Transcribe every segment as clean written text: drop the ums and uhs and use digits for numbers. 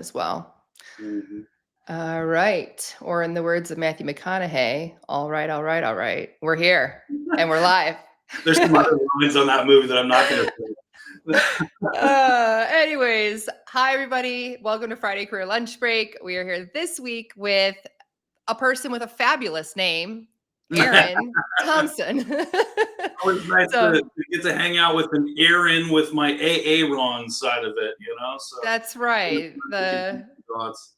as well. Mhm. All right. Or in the words of Matthew McConaughey, all right, all right, all right. We're here and we're live. There's some other lines on that movie that I'm not gonna say. Anyways, hi everybody. Welcome to Friday Career Lunch Break. We are here this week with a person with a fabulous name, Erin Thompson. Always nice to So get to hang out with an Erin with my Aaron side of it, you know, so that's always right. nice to compare thoughts.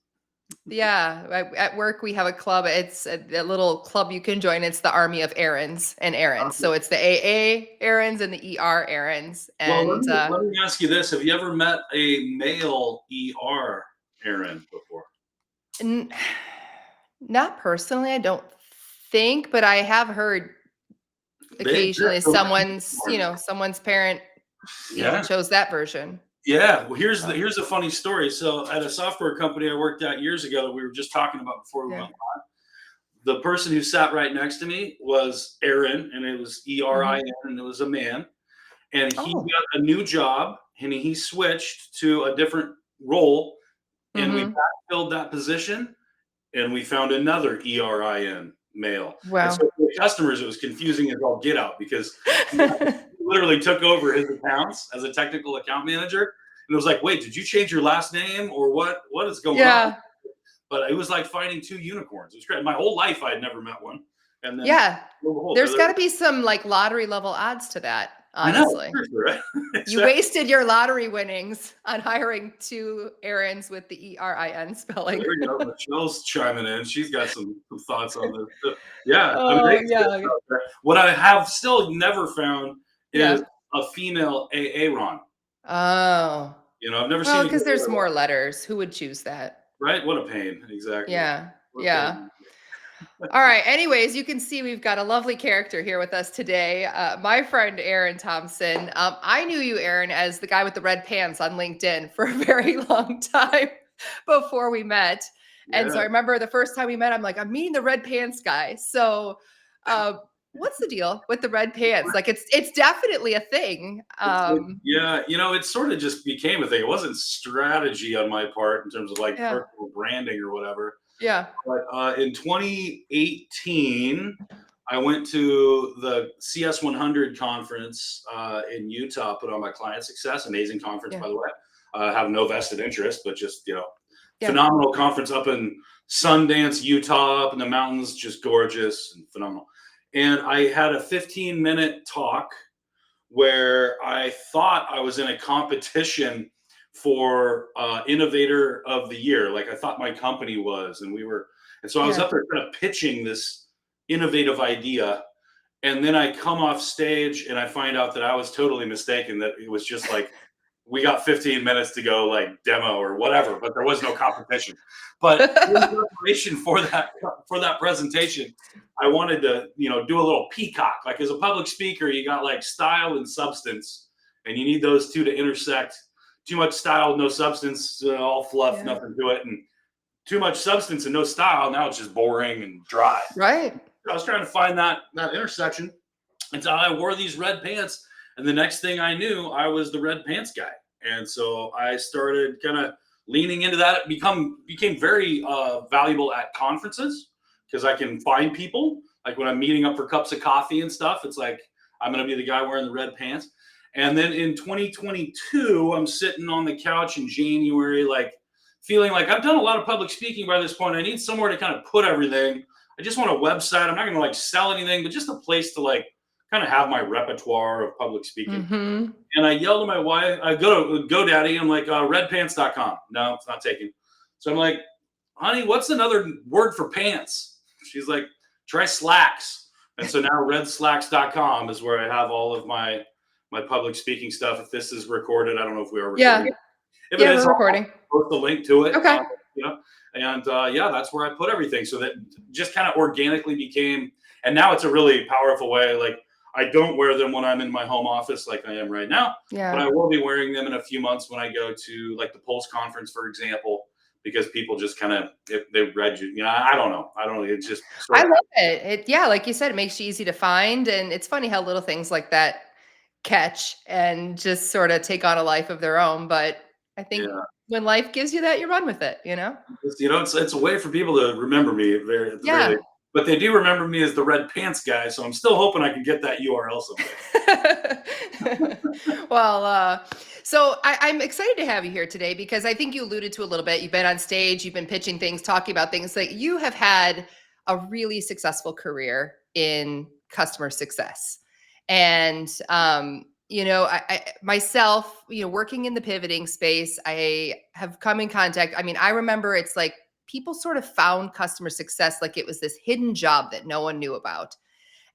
Yeah, at work we have a club. It's a little club you can join. It's the Army of Errands and Errands. So it's the AA errands and the ER errands. Well, And let me ask you this, have you ever met a male ER Erin before? n- not personally, I don't think, but I have heard They exist occasionally over someone's parent, Yeah. chose that version. Yeah, well, So, here's a funny story. So, at a software company I worked at years ago that we were just talking about before we yeah. went, the person who sat right next to me was Aaron, and it was Hmm. Erin, and it was a man, and he Oh. got a new job, and he switched to a different role, and we Hmm. backfilled that position, and we found another Erin male. And Wow. so for the customers, it was confusing as all get out because he literally took over his accounts as a technical account manager. And it was like, wait, did you change your last name or what? What is going on? Yeah. But it was like finding two unicorns. It was great. My whole life I had never met one. And then Yeah. lo and behold, There's got to be some like lottery level odds to that, I know, honestly. seriously, right? You Exactly. wasted your lottery winnings on hiring two Erins with the Erin There spelling. we go. Michelle's chiming in. She's got some thoughts on this. Yeah, I mean, they Oh, exist yeah. out there. What I have still never found is Yeah. a female Aaron. Oh. You know, I've never Well, seen because there's anybody more letters. Who would choose that? right? What a pain. Exactly. Yeah. What a Yeah. pain. All right. Anyways, you can see we've got a lovely character here with us today. My friend Erin Thompson. I knew you, Erin, as the guy with the red pants on LinkedIn for a very long time before we met. And so Yeah. I remember the first time we met, I'm like, I'm meeting the red pants guy. So, uh, what's the deal with the red pants? Like, it's definitely a thing. Yeah, you know, it sort of just became a thing. It wasn't strategy on my part in terms of like Yeah, personal branding or whatever. yeah, But in 2018, I went to the CS 100 conference in Utah, put on by Client Success. Amazing conference, yeah, by the way. Have no vested interest, but just, yeah, phenomenal conference up in Sundance, Utah, up in the mountains, just gorgeous and phenomenal. And I had a 15-minute talk where I thought I was in a competition for innovator of the year. Like I thought my company was, and so I was yeah. up there kind of pitching this innovative idea. And then I come off stage and I find out that I was totally mistaken, that it was just like, we got 15 minutes to go like demo or whatever, but there was no competition. But in preparation for that presentation, I wanted to, do a little peacock. Like as a public speaker, you got like style and substance, and you need those two to intersect. Too much style, no substance, all fluff, Yeah. nothing to it, and too much substance and no style. Now it's just boring and dry. Right. I was trying to find that intersection until I wore these red pants, and the next thing I knew, I was the red pants guy. And so I started kind of leaning into that. It became very valuable at conferences because I can find people. Like when I'm meeting up for cups of coffee and stuff, it's like I'm going to be the guy wearing the red pants. And then in 2022, I'm sitting on the couch in January, like feeling like I've done a lot of public speaking by this point. I need somewhere to kind of put everything. I just want a website. I'm not going to like sell anything, but just a place to like kind of have my repertoire of public speaking. Mm-hmm. And I yelled at my wife. I go to GoDaddy. I'm like, redpants.com. No, it's not taken. So I'm like, honey, what's another word for pants? She's like, try slacks. And so now redslacks.com is where I have all of my public speaking stuff. If this is recorded, I don't know if we are Yeah. recording. If it Yeah, is, we're I'll recording. post a link to it. Okay. You know, and yeah, that's where I put everything. So that just kind of organically became, and now it's a really powerful way. Like I don't wear them when I'm in my home office like I am right now, but Yeah. I will be wearing them in a few months when I go to like the Pulse conference, for example, because people just kind of, if they read you, I don't know. I don't know. It's just sort I of, love it. Yeah, like you said, it makes you easy to find. And it's funny how little things like that catch and just sort of take on a life of their own. But I think Yeah. when life gives you that, you run with it, you know? It's a way for people to remember me at the very Yeah. least. But they do remember me as the red pants guy, so I'm still hoping I can get that URL someday. Well, so I'm excited to have you here today because I think you alluded to a little bit. You've been on stage, you've been pitching things, talking about things that you have had a really successful career in customer success. And, I myself, working in the pivoting space, I have come in contact. I mean, I remember it's like people sort of found customer success like it was this hidden job that no one knew about.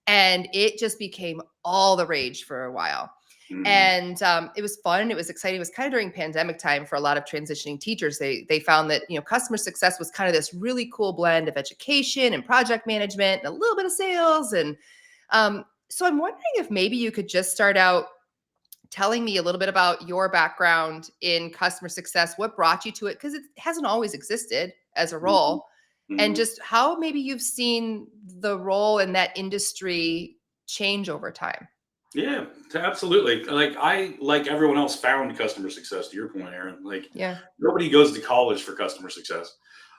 And it just became all the rage for a while. Mhm. And it was fun. It was exciting. It was kind of during pandemic time for a lot of transitioning teachers. They found that customer success was kind of this really cool blend of education and project management and a little bit of sales. And so I'm wondering if maybe you could just start out telling me a little bit about your background in customer success, what brought you to it, because it hasn't always existed as a Mhm. role, and Mhm. just how maybe you've seen the role in that industry change over time. Yeah, absolutely. Like everyone else, found customer success. To your point, Aaron, like Yeah. nobody goes to college for customer success.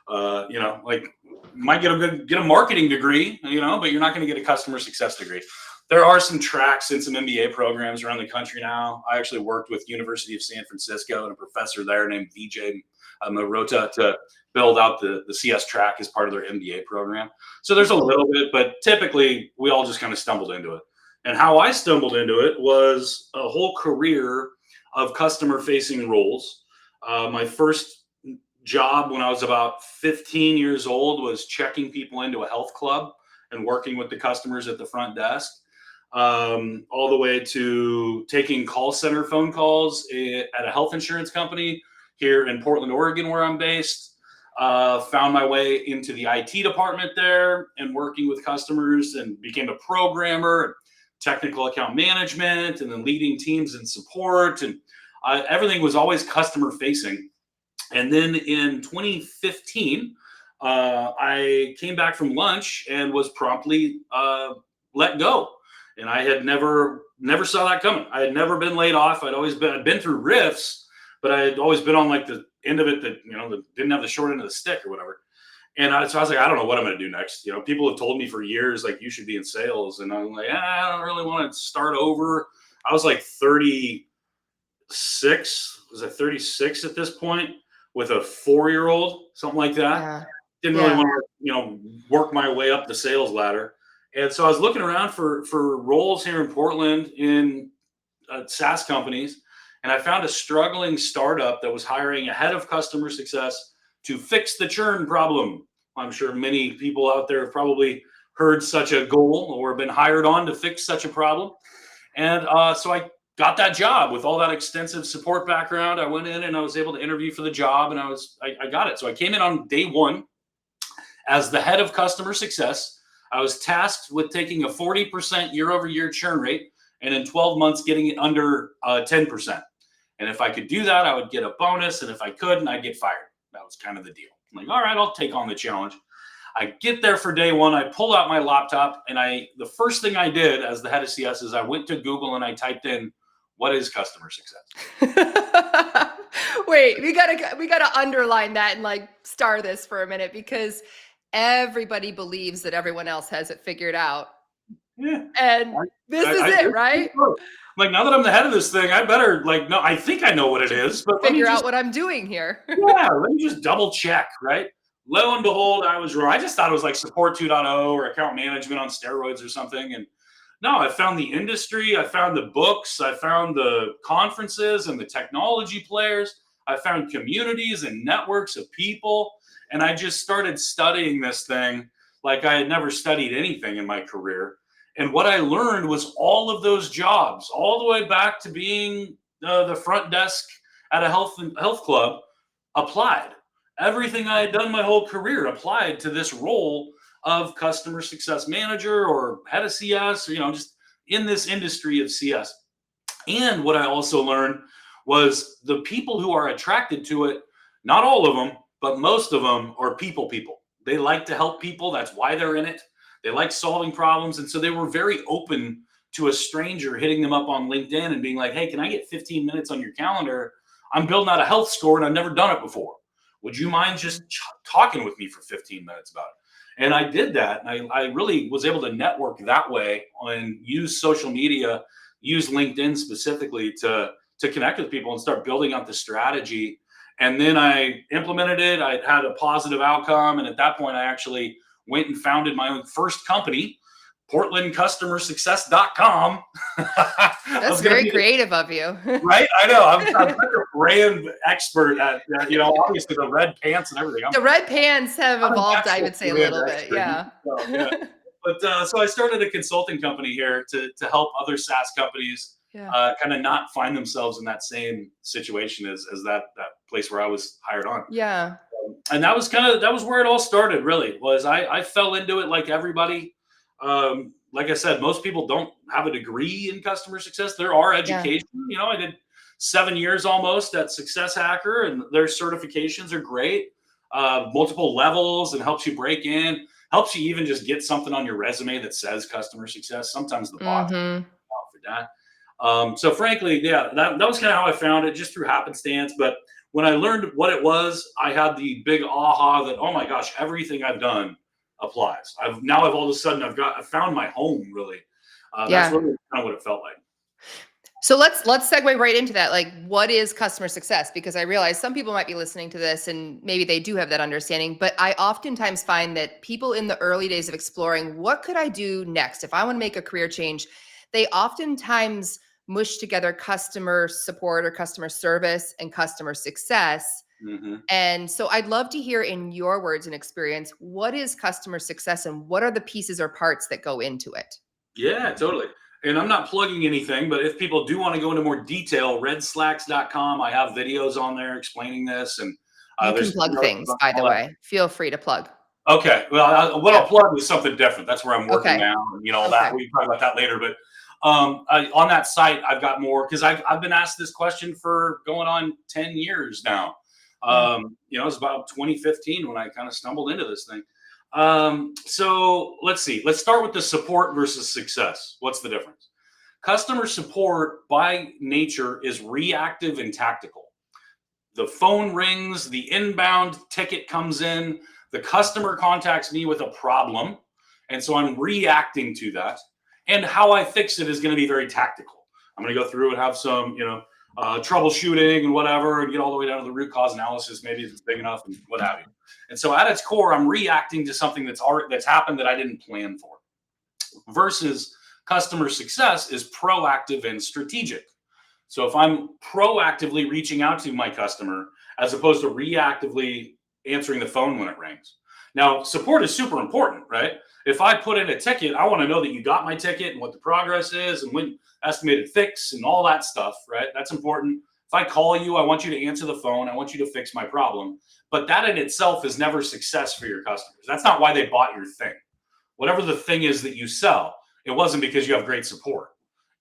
Like you might get a marketing degree, but you're not going to get a customer success degree. There are some tracks in some MBA programs around the country now. I actually worked with University of San Francisco and a professor there named VJ Marota to build out the CS track as part of their MBA program. So there's a Cool. little bit, but typically we all just kind of stumbled into it. And how I stumbled into it was a whole career of customer facing roles. My first job when I was about 15 years old was checking people into a health club and working with the customers at the front desk, all the way to taking call center phone calls at a health insurance company here in Portland, Oregon, where I'm based. Found my way into the IT department there and working with customers and became a programmer, technical account management, and then leading teams in support. And everything was always customer facing. And then in 2015, I came back from lunch and was promptly let go. And I had never saw that coming. I had never been laid off. I'd been through riffs, but I had always been on like the end of it that that didn't have the short end of the stick or whatever. And so I was like, I don't know what I'm going to do next. People have told me for years, like, you should be in sales. And I'm like, I don't really want to start over. I was like 36. Was I 36 at this point with a 4-year-old, something like that? Yeah. Didn't really Yeah. want to, work my way up the sales ladder. And so I was looking around for roles here in Portland in SaaS companies. And I found a struggling startup that was hiring a head of customer success to fix the churn problem. I'm sure many people out there have probably heard such a goal or been hired on to fix such a problem. And so I got that job with all that extensive support background. I went in and I was able to interview for the job, and I got it. So I came in on day one as the head of customer success. I was tasked with taking a 40% year over year churn rate and in 12 months getting it under 10%. And if I could do that, I would get a bonus. And if I couldn't, I'd get fired. That was kind of the deal. I'm like, all right, I'll take on the challenge. I get there for day one. I pulled out my laptop, and the first thing I did as the head of CS is I went to Google and I typed in, what is customer success? Wait, we gotta underline that and like star this for a minute because everybody believes that everyone else has it figured out. Yeah. And this is it, right? Like, now that I'm the head of this thing, I better no, I think I know what it is, but Figure out what I'm doing here. let me just double check, right? Lo and behold, I was wrong. I just thought it was like support 2.0 or account management on steroids or something. And no, I found the industry, I found the books, I found the conferences and the technology players, I found communities and networks of people, and I just started studying this thing like I had never studied anything in my career. And what I learned was all of those jobs, all the way back to being the front desk at a health club, applied. Everything I had done my whole career applied to this role of customer success manager or head of CS, or just in this industry of CS. And what I also learned was the people who are attracted to it, not all of them, but most of them are people. They like to help people. That's why they're in it. They like solving problems. And so they were very open to a stranger hitting them up on LinkedIn and being like, hey, can I get 15 minutes on your calendar? I'm building out a health score and I've never done it before. Would you mind just talking with me for 15 minutes about it? And I did that. And I really was able to network that way and use social media, use LinkedIn specifically to connect with people and start building up the strategy. And then I implemented it. I had a positive outcome. And at that point, I actually went and founded my own first company, portlandcustomersuccess.com. That's very creative of you. Right? I know. I'm such a brand expert at, obviously the red pants and everything. The red pants have evolved, I would say, a little bit. Yeah. So, yeah. But so I started a consulting company here to help other SaaS companies kind of not find themselves in that same situation as that place where I was hired on. Yeah. And that was where it all started, really, was I fell into it like everybody. Like I said, most people don't have a degree in customer success. There are education. I did 7 years almost at Success Hacker, and their certifications are great. Multiple levels, and helps you break in, helps you even just get something on your resume that says customer success. Sometimes the bots out for that. So frankly, that was kind of how I found it, just through happenstance. But when I learned what it was, I had the big aha that, oh my gosh, everything I've done applies. I've all of a sudden I found my home, really. That's really kind of what it felt like. So let's segue right into that. Like, what is customer success? Because I realize some people might be listening to this and maybe they do have that understanding, but I oftentimes find that people in the early days of exploring, what could I do next? If I want to make a career change, they oftentimes mush together customer support or customer service and customer success. And so I'd love to hear, in your words and experience, what is customer success and what are the pieces or parts that go into it? Yeah, totally. And I'm not plugging anything, but if people do want to go into more detail, redslacks.com, I have videos on there explaining this. And you can plug things, by the way. Feel free to plug. Okay. Well, I'll plug is something different. That's where I'm working now. And, that we can talk about that later. But on that site, I've got more, because I've been asked this question for going on 10 years now. It was about 2015 when I kind of stumbled into this thing. So let's see. Let's start with the support versus success. What's the difference? Customer support by nature is reactive and tactical. The phone rings, the inbound ticket comes in, the customer contacts me with a problem, and so I'm reacting to that. And how I fix it is going to be very tactical. I'm going to go through and have some, troubleshooting and whatever, and get all the way down to the root cause analysis, maybe if it's big enough and what have you. And so at its core, I'm reacting to something that's happened that I didn't plan for. Versus customer success is proactive and strategic. So if I'm proactively reaching out to my customer as opposed to reactively answering the phone when it rings. Now, support is super important, right? If I put in a ticket, I want to know that you got my ticket and what the progress is and when estimated fix and all that stuff, right? That's important. If I call you, I want you to answer the phone. I want you to fix my problem. But that in itself is never success for your customers. That's not why they bought your thing. Whatever the thing is that you sell, it wasn't because you have great support.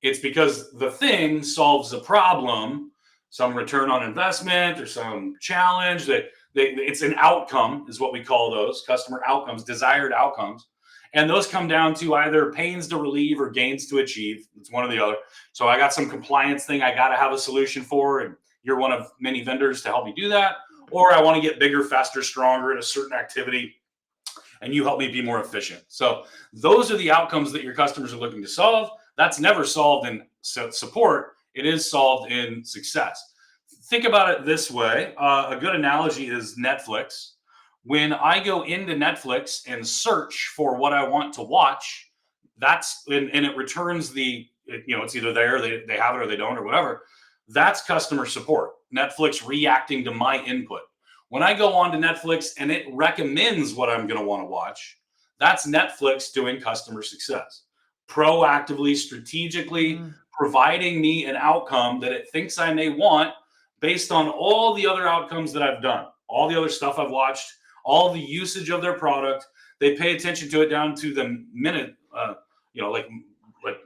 It's because the thing solves a problem, some return on investment or some challenge that it's an outcome, is what we call those, customer outcomes, desired outcomes. And those come down to either pains to relieve or gains to achieve. It's one or the other. So I got some compliance thing I got to have a solution for, and you're one of many vendors to help me do that. Or I want to get bigger, faster, stronger at a certain activity, and you help me be more efficient. So those are the outcomes that your customers are looking to solve. That's never solved in support. It is solved in success. Think about it this way. A good analogy is Netflix. When I go into Netflix and search for what I want to watch, and it returns it's either there, they have it or they don't or whatever. That's customer support. Netflix reacting to my input. When I go on to Netflix and it recommends what I'm going to want to watch, that's Netflix doing customer success. Proactively, strategically providing me an outcome that it thinks I may want based on all the other outcomes that I've done, all the other stuff I've watched, all the usage of their product. They pay attention to it down to the minute, millisecond. Like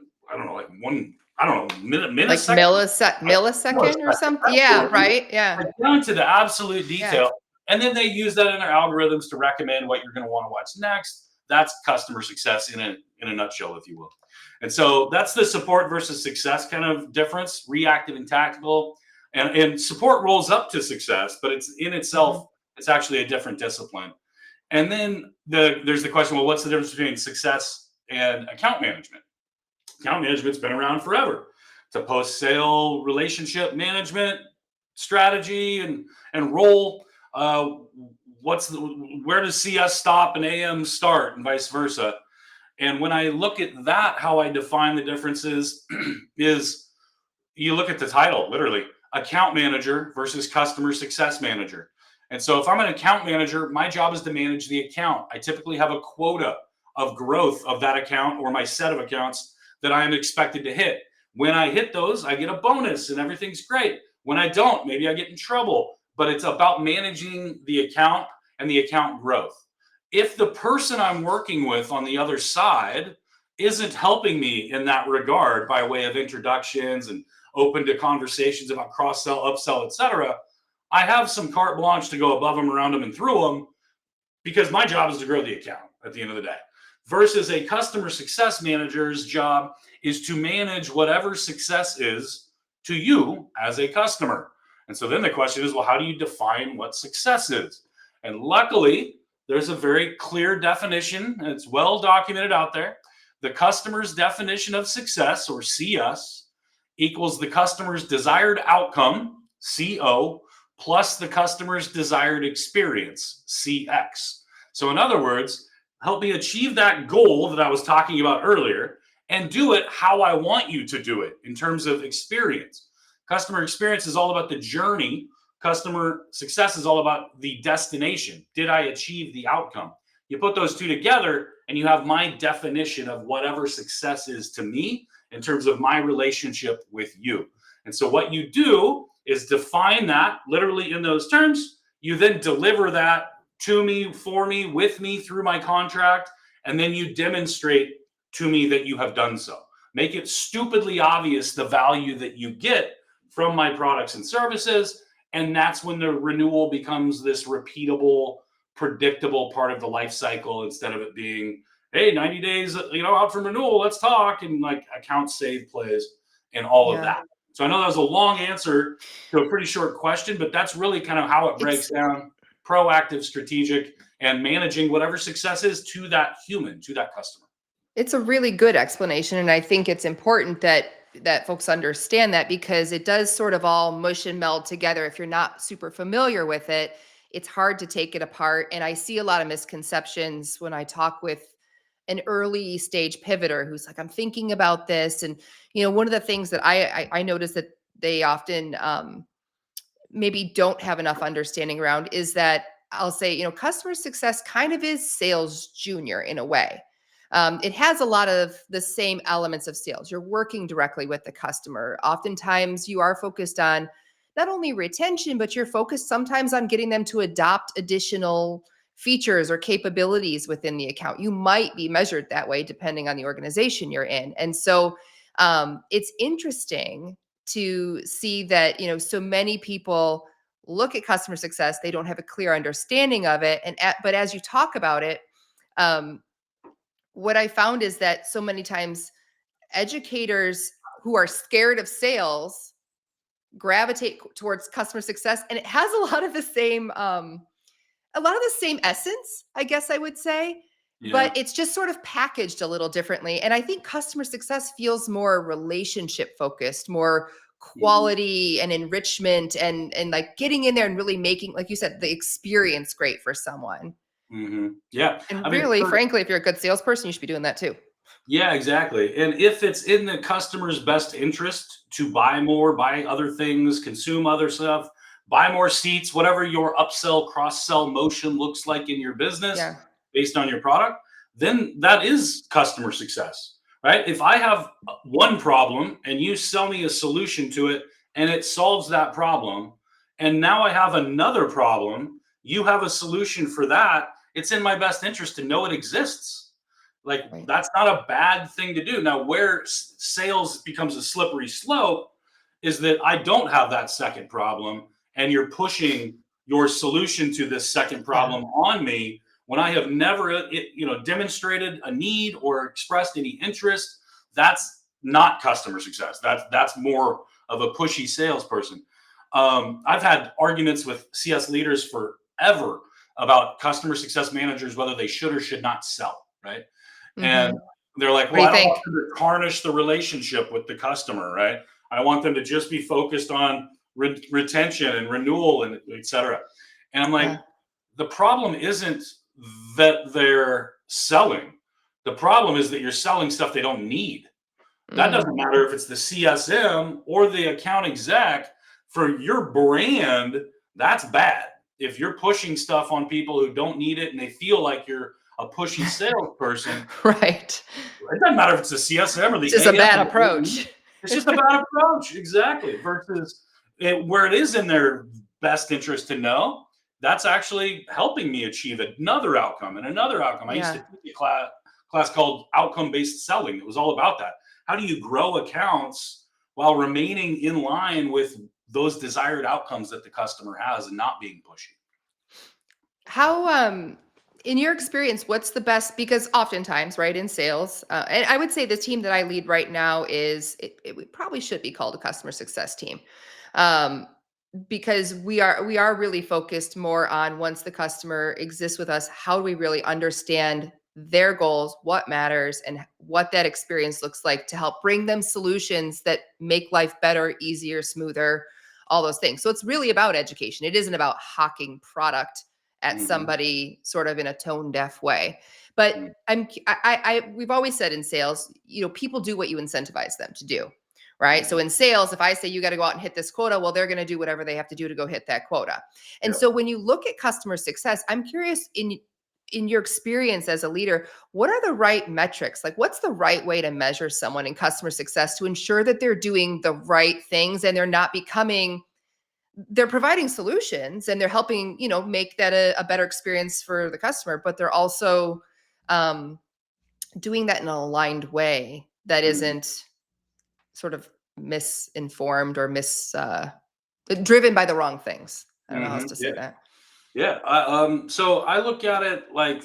millisecond or something. Yeah, right. Yeah. Like down to the absolute detail. Yeah. And then they use that in their algorithms to recommend what you're going to want to watch next. That's customer success in a nutshell, if you will. And so that's the support versus success kind of difference, reactive and tactical. And support rolls up to success, but it's in itself, it's actually a different discipline. And then there's the question, well, what's the difference between success and account management? Account management's been around forever. It's a post-sale relationship management strategy and role. Where does CS stop and AM start, and vice versa? And when I look at that, how I define the differences is you look at the title, literally, account manager versus customer success manager. And so if I'm an account manager, my job is to manage the account. I typically have a quota of growth of that account or my set of accounts that I am expected to hit. When I hit those, I get a bonus and everything's great. When I don't, maybe I get in trouble, but it's about managing the account and the account growth. If the person I'm working with on the other side isn't helping me in that regard by way of introductions and open to conversations about cross-sell, upsell, etc., I have some carte blanche to go above them, around them, and through them, because my job is to grow the account at the end of the day. Versus a customer success manager's job is to manage whatever success is to you as a customer. And so then the question is, well, how do you define what success is? And luckily, there's a very clear definition, and it's well documented out there. The customer's definition of success, or CS, equals the customer's desired outcome, CO, plus the customer's desired experience, CX. So in other words, help me achieve that goal that I was talking about earlier and do it how I want you to do it in terms of experience. Customer experience is all about the journey. Customer success is all about the destination. Did I achieve the outcome? You put those two together and you have my definition of whatever success is to me in terms of my relationship with you. And so what you do is define that literally in those terms. You then deliver that to me, for me, with me through my contract, and then you demonstrate to me that you have done so. Make it stupidly obvious the value that you get from my products and services, and that's when the renewal becomes this repeatable, predictable part of the life cycle, instead of it being, hey, 90 days, out from renewal, let's talk, and like account save plays and all of that. So I know that was a long answer to a pretty short question, but that's really kind of how it breaks down: proactive, strategic, and managing whatever success is to that human, to that customer. It's a really good explanation, and I think it's important that folks understand that, because it does sort of all mush and meld together. If you're not super familiar with it, it's hard to take it apart. And I see a lot of misconceptions when I talk with an early stage pivoter who's like, I'm thinking about this. And, one of the things that I notice that they often maybe don't have enough understanding around is that I'll say, customer success kind of is sales junior in a way. It has a lot of the same elements of sales. You're working directly with the customer. Oftentimes you are focused on not only retention, but you're focused sometimes on getting them to adopt additional features or capabilities within the account. You might be measured that way depending on the organization you're in. And so it's interesting to see that, so many people look at customer success, they don't have a clear understanding of it. But as you talk about it, what I found is that so many times educators who are scared of sales gravitate towards customer success, and it has a lot of the same essence, I guess I would say, but it's just sort of packaged a little differently. And I think customer success feels more relationship focused, more quality and enrichment, and like getting in there and really making, like you said, the experience great for someone. Yeah. And really, frankly, if you're a good salesperson, you should be doing that too. Yeah, exactly. And if it's in the customer's best interest to buy more, buy other things, consume other stuff, buy more seats, whatever your upsell, cross-sell motion looks like in your business based on your product, then that is customer success, right? If I have one problem and you sell me a solution to it and it solves that problem, and now I have another problem, you have a solution for that, it's in my best interest to know it exists. Like, that's not a bad thing to do. Now, where sales becomes a slippery slope is that I don't have that second problem, and you're pushing your solution to this second problem on me when I have never, demonstrated a need or expressed any interest. That's not customer success. That's more of a pushy salesperson. I've had arguments with CS leaders forever about customer success managers, whether they should or should not sell, right? And Hmm. they're like, What do well, you I don't want think? them to tarnish the relationship with the customer, right? I want them to just be focused on retention and renewal and et cetera. And I'm like, Yeah. the problem isn't that they're selling. The problem is that you're selling stuff they don't need. That Mm. doesn't matter if it's the CSM or the account exec. For your brand, that's bad. If you're pushing stuff on people who don't need it and they feel like you're a pushy salesperson, Right. it doesn't matter if it's the CSM or It's the just a AM. bad approach. It's just a bad approach. Exactly. Versus where it is in their best interest to know, that's actually helping me achieve another outcome and another outcome. I used to Yeah. teach a class called outcome based selling. It was all about that. How do you grow accounts while remaining in line with those desired outcomes that the customer has and not being pushy? How, in your experience, what's the best? Because oftentimes, right, in sales, and I would say the team that I lead right now it probably should be called a customer success team, um, because we are really focused more on once the customer exists with us, how do we really understand their goals, what matters, and what that experience looks like to help bring them solutions that make life better, easier, smoother, all those things. So it's really about education. It isn't about hawking product at Mm-hmm. somebody sort of in a tone deaf way. But we've always said in sales, people do what you incentivize them to do. Right. Mm-hmm. So in sales, if I say you got to go out and hit this quota, well, they're going to do whatever they have to do to go hit that quota. And Yeah. so when you look at customer success, I'm curious in your experience as a leader, what are the right metrics? Like what's the right way to measure someone in customer success to ensure that they're doing the right things and they're providing solutions and they're helping, make that a better experience for the customer, but they're also um, doing that in an aligned way that Mm-hmm. isn't sort of misinformed or driven by the wrong things. I don't know how else Mm-hmm. to say Yeah. that. Yeah. So I look at it like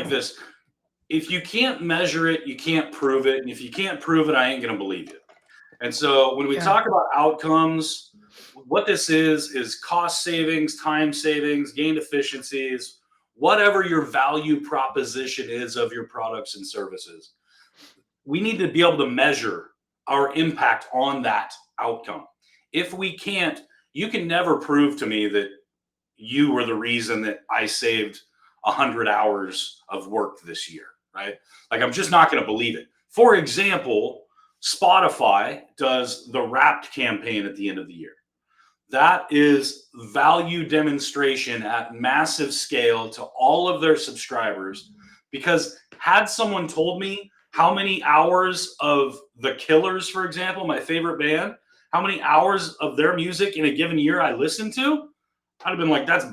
this. If you can't measure it, you can't prove it. And if you can't prove it, I ain't going to believe you. And so when we Yeah. talk about outcomes, what this is cost savings, time savings, gained efficiencies, whatever your value proposition is of your products and services. We need to be able to measure our impact on that outcome. If we can't, you can never prove to me that you were the reason that I saved 100 hours of work this year, right? Like, I'm just not going to believe it. For example, Spotify does the Wrapped campaign at the end of the year. That is value demonstration at massive scale to all of their subscribers. Because had someone told me how many hours of The Killers, for example, my favorite band, how many hours of their music in a given year I listened to, I'd have been like, that's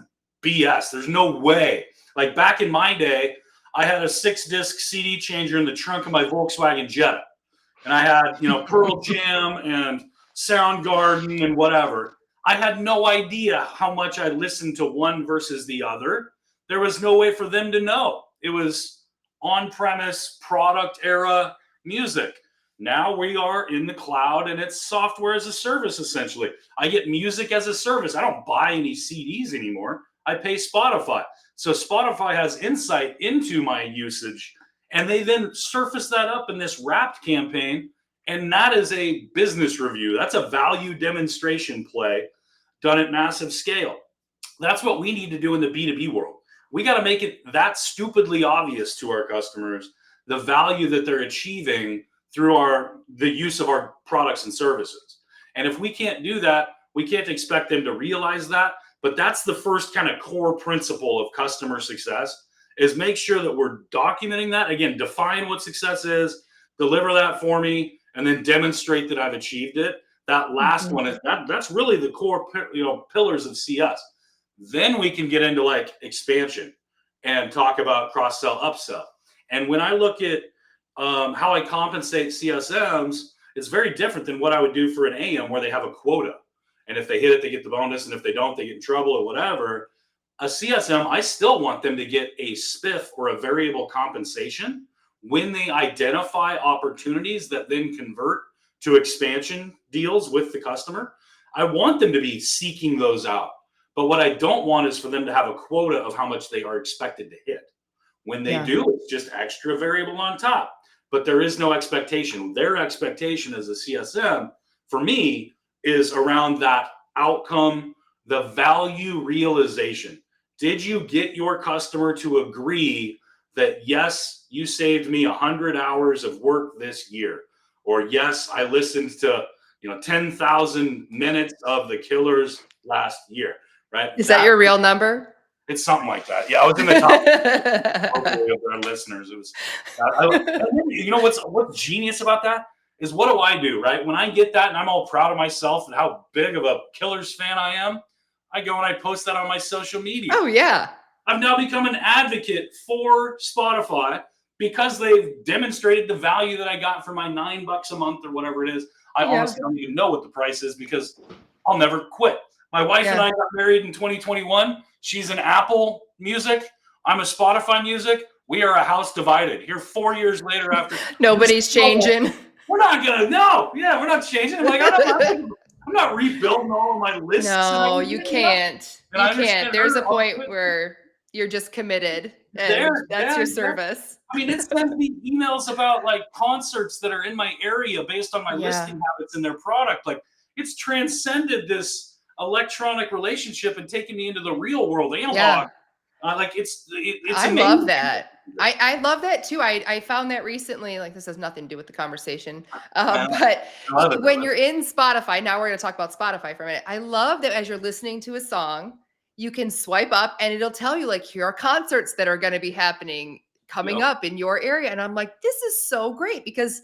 BS. There's no way. Like back in my day, I had a 6-disc CD changer in the trunk of my Volkswagen Jetta. And I had, Pearl Jam and Soundgarden and whatever. I had no idea how much I listened to one versus the other. There was no way for them to know. It was on premise, product era music. Now we are in the cloud and it's software as a service, essentially. I get music as a service. I don't buy any CDs anymore. I pay Spotify. So Spotify has insight into my usage and they then surface that up in this Wrapped campaign. And that is a business review. That's a value demonstration play done at massive scale. That's what we need to do in the B2B world. We got to make it that stupidly obvious to our customers the value that they're achieving through the use of our products and services. And if we can't do that, we can't expect them to realize that. But that's the first kind of core principle of customer success is make sure that we're documenting that. Again, define what success is, deliver that for me, and then demonstrate that I've achieved it. That last Mhm. one is that's really the core pillars of CS. Then we can get into like expansion and talk about cross sell, upsell. And when I look at how I compensate CSMs, it's very different than what I would do for an AM where they have a quota. And if they hit it, they get the bonus. And if they don't, they get in trouble or whatever. A CSM, I still want them to get a spiff or a variable compensation when they identify opportunities that then convert to expansion deals with the customer. I want them to be seeking those out. But what I don't want is for them to have a quota of how much they are expected to hit. When they Yeah. do, it's just extra variable on top. But there is no expectation. Their expectation as a CSM, for me, is around that outcome, the value realization. Did you get your customer to agree that, yes, you saved me 100 hours of work this year? Or, yes, I listened to 10,000 minutes of the Killers last year, right? Is that your real number? It's something like that. Yeah, I was in the top hopefully of our listeners. It was, you know what's genius about that is, what do I do, right? When I get that and I'm all proud of myself and how big of a Killers fan I am, I go and I post that on my social media. Oh yeah. I've now become an advocate for Spotify because they've demonstrated the value that I got for my $9 a month or whatever it is. I honestly don't even know what the price is because I'll never quit. My wife and I got married in 2021. She's an Apple Music. I'm a Spotify Music. We are a house divided. Here 4 years later after. Nobody's changing. We're not going to, no. Yeah, we're not changing. I'm like, I'm not rebuilding all of my lists. No, you can't. You can't. There's a point where you're just committed, and that's your service. I mean, it sends me emails about like concerts that are in my area based on my listing habits and their product. Like, it's transcended this electronic relationship and taken me into the real world analog. Like it's I amazing. love that. I love that too. I found that recently. Like, this has nothing to do with the conversation, but when you're in Spotify, now we're going to talk about Spotify for a minute. I love that as you're listening to a song, you can swipe up and it'll tell you like, here are concerts that are going to be happening coming up in your area. And I'm like, this is so great because,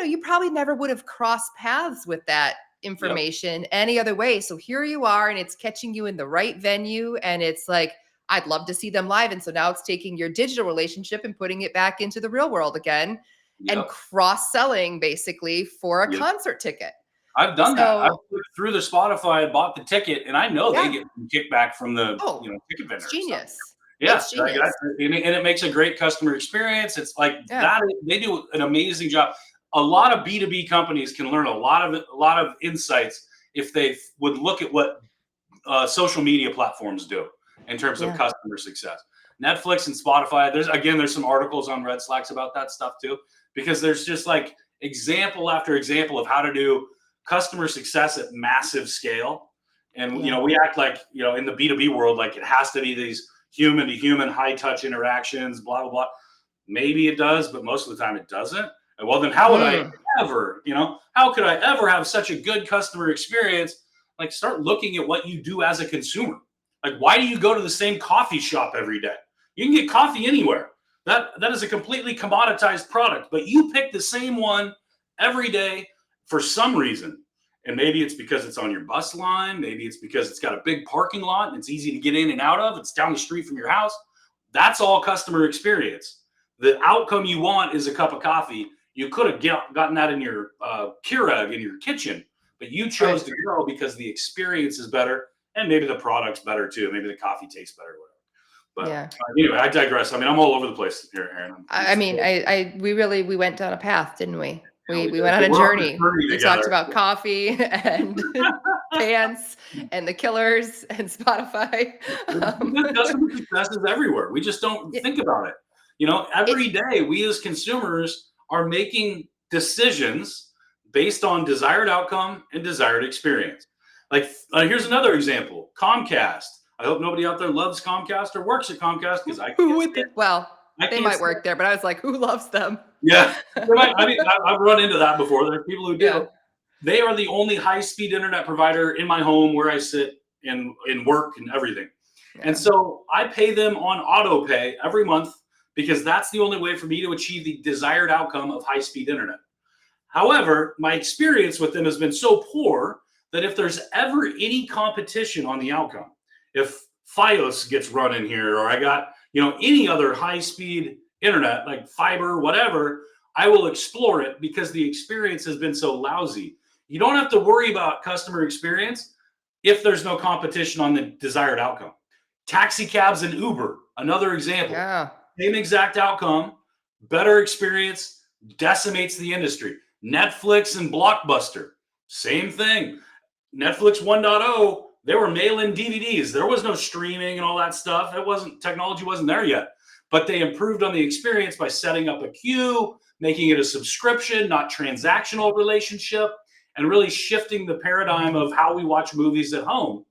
you probably never would have crossed paths with that information any other way. So here you are, and it's catching you in the right venue. And it's like, I'd love to see them live. And so now it's taking your digital relationship and putting it back into the real world again and cross-selling basically for a concert ticket. I've done that. I've looked through the Spotify and bought the ticket, and I know they get some kickback from the ticket vendors. It's genius. Yes, and it makes a great customer experience. It's like that. They do an amazing job. A lot of B2B companies can learn a lot of insights if they would look at what social media platforms do in terms of customer success. Netflix and Spotify, there's some articles on Red Slacks about that stuff too, because there's just like example after example of how to do customer success at massive scale. And, we act like, in the B2B world, like it has to be these human to human high touch interactions, blah, blah, blah. Maybe it does, but most of the time it doesn't. And well, then how would I ever, how could I ever have such a good customer experience? Like, start looking at what you do as a consumer. Like, why do you go to the same coffee shop every day? You can get coffee anywhere. That is a completely commoditized product, but you pick the same one every day for some reason. And maybe it's because it's on your bus line. Maybe it's because it's got a big parking lot and it's easy to get in and out of. It's down the street from your house. That's all customer experience. The outcome you want is a cup of coffee. You could have gotten that in your Keurig in your kitchen, but you chose to go because the experience is better and maybe the product's better too. Maybe the coffee tastes better, whatever. But anyway, I digress. I mean, I'm all over the place here, Erin. We went down a path, didn't we? We went on a journey. We talked about coffee and pants and the Killers and Spotify. Customer success is everywhere. We just don't think about it. Every day we as consumers are making decisions based on desired outcome and desired experience. Like, here's another example. Comcast. I hope nobody out there loves Comcast or works at Comcast, because I can't. They might work there, but I was like, who loves them? Yeah. I mean, I've run into that before. There are people who do. Yeah. They are the only high-speed internet provider in my home where I sit and work and everything. Yeah. And so I pay them on auto pay every month because that's the only way for me to achieve the desired outcome of high-speed internet. However, my experience with them has been so poor that if there's ever any competition on the outcome, if Fios gets run in here, or I got, any other high-speed internet, like fiber, whatever, I will explore it because the experience has been so lousy. You don't have to worry about customer experience if there's no competition on the desired outcome. Taxi cabs and Uber, another example. Yeah. Same exact outcome, better experience, decimates the industry. Netflix and Blockbuster, same thing. Netflix 1.0, they were mailing DVDs. There was no streaming and all that stuff. Technology wasn't there yet. But they improved on the experience by setting up a queue, making it a subscription, not transactional relationship, and really shifting the paradigm of how we watch movies at home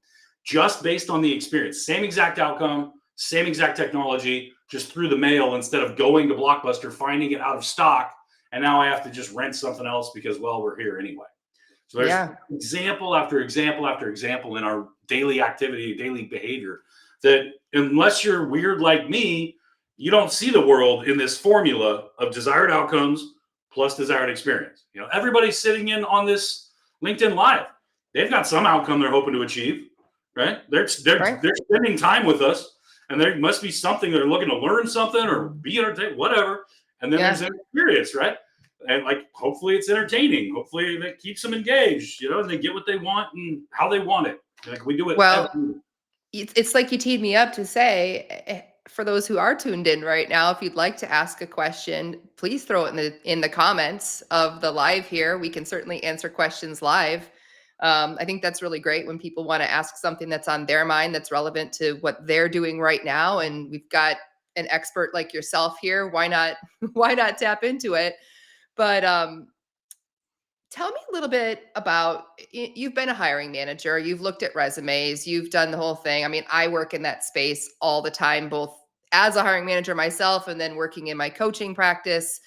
just based on the experience. Same exact outcome, same exact technology, just through the mail instead of going to Blockbuster, finding it out of stock, and now I have to just rent something else because, well, we're here anyway. So there's Yeah. example after example after example in our daily activity, daily behavior, that unless you're weird like me, you don't see the world in this formula of desired outcomes plus desired experience. Everybody's sitting in on this LinkedIn Live. They've got some outcome they're hoping to achieve, right? They're Right. spending time with us, and there must be something they're looking to learn something or be entertained, whatever. And then Yeah. there's an experience, right? And like, hopefully it's entertaining. Hopefully that keeps them engaged, and they get what they want and how they want it. Like we do it every Well, week. it's like you teed me up to say, for those who are tuned in right now, if you'd like to ask a question, please throw it in the comments of the live here. We can certainly answer questions live. I think that's really great when people want to ask something that's on their mind, that's relevant to what they're doing right now. And we've got an expert like yourself here. Why not? Why not tap into it? But tell me a little bit about, you've been a hiring manager, you've looked at resumes, you've done the whole thing. I mean, I work in that space all the time, both as a hiring manager myself and then working in my coaching practice.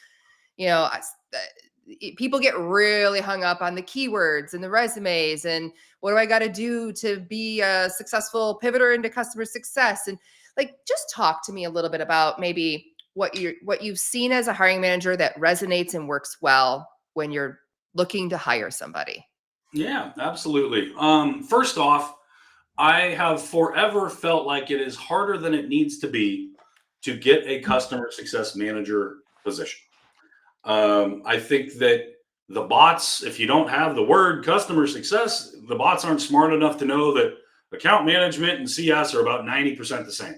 You know, people get really hung up on the keywords and the resumes and what do I got to do to be a successful pivoter into customer success, and like just talk to me a little bit about maybe what you've seen as a hiring manager that resonates and works well when you're looking to hire somebody. Yeah, absolutely. First off, I have forever felt like it is harder than it needs to be to get a customer success manager position. I think that the bots, if you don't have the word customer success, the bots aren't smart enough to know that account management and CS are about 90% the same.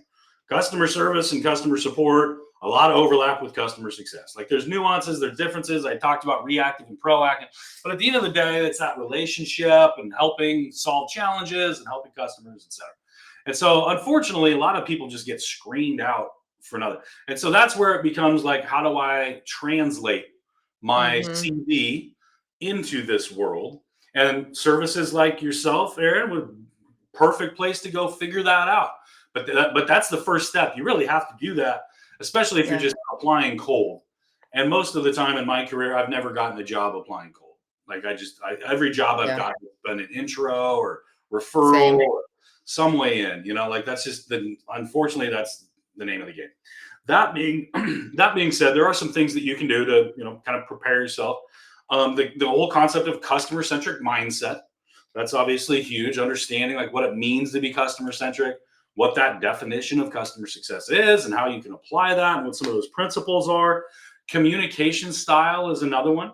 Customer service and customer support, a lot of overlap with customer success. Like there's nuances, there's differences. I talked about reactive and proactive, but at the end of the day, it's that relationship and helping solve challenges and helping customers, et cetera. And so unfortunately, a lot of people just get screened out for another. And so that's where it becomes like, how do I translate my Mhm. CV into this world? And services like yourself, Erin, would perfect place to go figure that out. But that's the first step. You really have to do that, especially if you're Yeah. just applying cold. And most of the time in my career, I've never gotten a job applying cold. Like every job I've Yeah. gotten has been an intro or referral Same. or some way in. Like that's just unfortunately that's the name of the game. That being that being said, there are some things that you can do to kind of prepare yourself. The whole concept of customer centric mindset, that's obviously huge. Understanding like what it means to be customer centric, what that definition of customer success is, and how you can apply that, and what some of those principles are. Communication style is another one.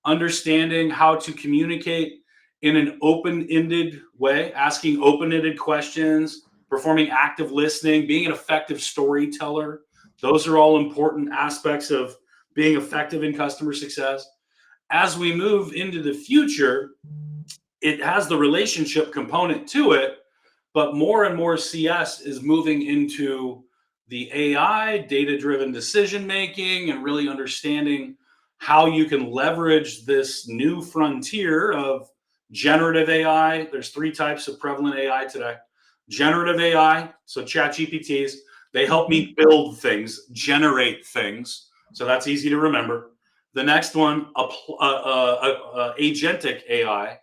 Understanding how to communicate in an open-ended way, asking open-ended questions, performing active listening, being an effective storyteller. Those are all important aspects of being effective in customer success. As we move into the future, it has the relationship component to it, but more and more CS is moving into the AI, data driven decision making, and really understanding how you can leverage this new frontier of generative AI. There's three types of prevalent AI today. Generative AI, so chat GPTs, they help Mhm. me build things, generate things. So that's easy to remember. The next one, agentic AI.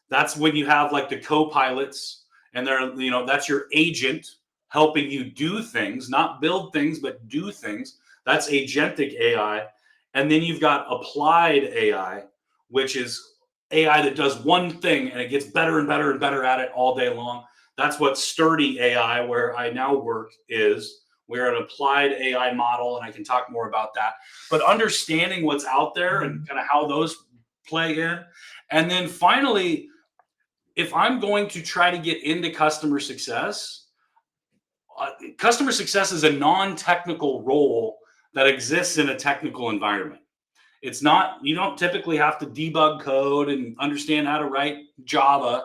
That's when you have like the co-pilots and that's your agent helping you do things, not build things, but do things. That's agentic AI. And then you've got applied AI, which is AI that does one thing and it gets better and better and better at it all day long. That's what sturdy AI, where I now work, is. We're an applied AI model, and I can talk more about that. But understanding what's out there and kind of how those play in. And then finally, if I'm going to try to get into customer success is a non-technical role that exists in a technical environment. It's not, you don't typically have to debug code and understand how to write Java.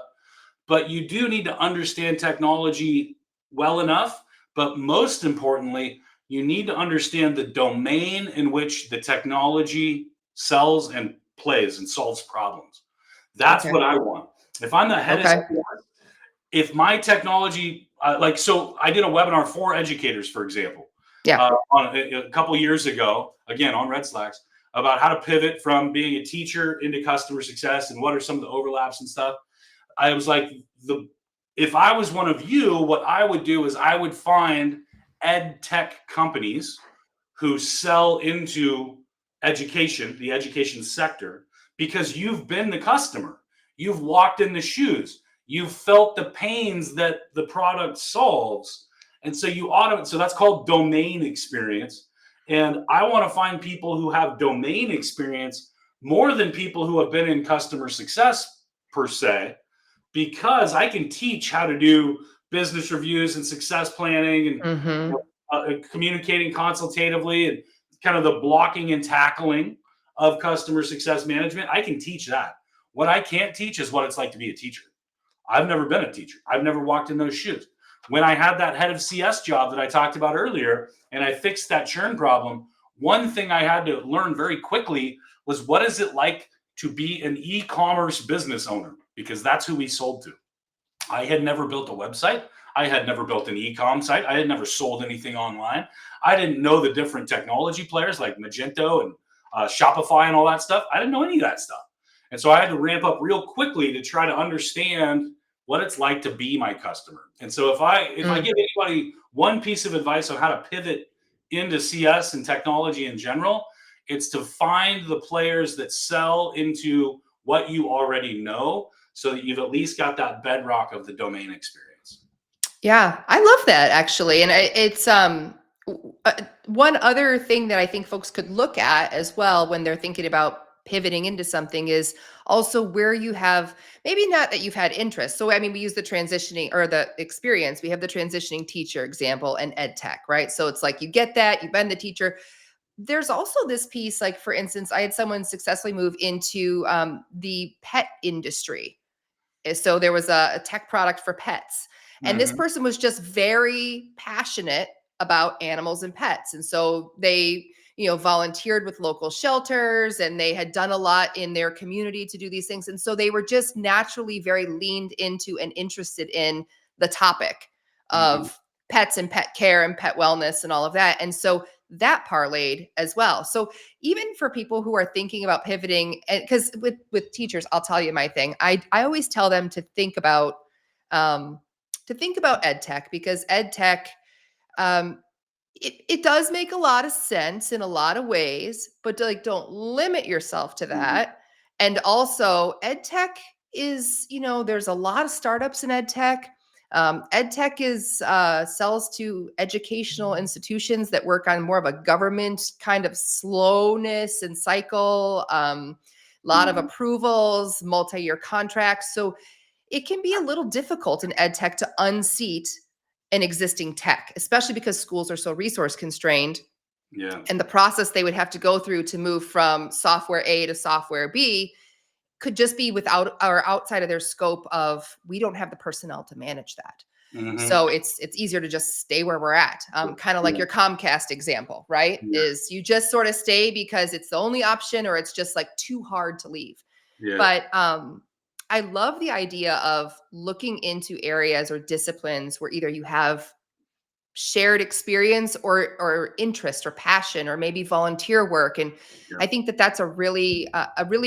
but you do need to understand technology well enough. But most importantly, you need to understand the domain in which the technology sells and plays and solves problems. That's Okay. what I want. If I'm the head of Okay. if my technology, so I did a webinar for educators, for example, Yeah. on a couple years ago, again on Red Slacks, about how to pivot from being a teacher into customer success and what are some of the overlaps and stuff. I was like, if I was one of you, what I would do is I would find ed tech companies who sell into education, the education sector, because you've been the customer. You've walked in the shoes. You've felt the pains that the product solves. And so so that's called domain experience. And I want to find people who have domain experience more than people who have been in customer success per se, because I can teach how to do business reviews and success planning and Mm-hmm. communicating consultatively and kind of the blocking and tackling of customer success management. I can teach that. What I can't teach is what it's like to be a teacher. I've never been a teacher. I've never walked in those shoes. When I had that head of CS job that I talked about earlier, and I fixed that churn problem, one thing I had to learn very quickly was what is it like to be an e-commerce business owner? Because that's who we sold to. I had never built a website. I had never built an e-com site. I had never sold anything online. I didn't know the different technology players like Magento and Shopify and all that stuff. I didn't know any of that stuff. And so I had to ramp up real quickly to try to understand what it's like to be my customer. And so if I give anybody one piece of advice on how to pivot into CS and technology in general, it's to find the players that sell into what you already know, so that you've at least got that bedrock of the domain experience. Yeah, I love that actually, and it's one other thing that I think folks could look at as well when they're thinking about pivoting into something is also where you have, maybe not that you've had interest. So I mean, we use the transitioning or the experience. We have the transitioning teacher example and ed tech, right? So it's like you get that, you've been the teacher. There's also this piece, like for instance, I had someone successfully move into the pet industry. So there was a tech product for pets. And this Mm-hmm. person was just very passionate about animals and pets. And so they, volunteered with local shelters and they had done a lot in their community to do these things. And so they were just naturally very leaned into and interested in the topic Mm-hmm. of pets and pet care and pet wellness and all of that. And so that parlayed as well. So even for people who are thinking about pivoting, and because with teachers, I'll tell you my thing. I always tell them to think about ed tech, because ed tech, it does make a lot of sense in a lot of ways, but don't limit yourself to Mm-hmm. that. And also ed tech is, there's a lot of startups in ed tech. Ed tech is sells to educational institutions that work on more of a government kind of slowness and cycle, a lot of Mm-hmm. approvals, multi-year contracts. So it can be a little difficult in ed tech to unseat an existing tech, especially because schools are so resource constrained. Yeah. And the process they would have to go through to move from software A to software B could just be without or outside of their scope of, we don't have the personnel to manage that. Mm-hmm. So it's easier to just stay where we're at. Kind of like Yeah. your Comcast example, right? Yeah. Is you just sort of stay because it's the only option, or it's just like too hard to leave. Yeah. But I love the idea of looking into areas or disciplines where either you have shared experience or interest or passion, or maybe volunteer work. And Yeah. I think that that's a really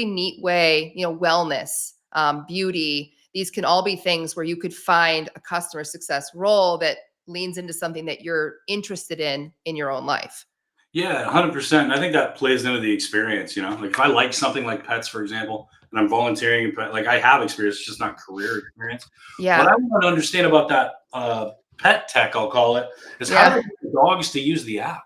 neat way, wellness, beauty, these can all be things where you could find a customer success role that leans into something that you're interested in your own life. Yeah, 100%. I think that plays into the experience, like if I like something like pets, for example, and I'm volunteering, like I have experience, it's just not career experience. What Yeah. I want to understand about that pet tech, I'll call it, is how do Yeah. they get the dogs to use the app?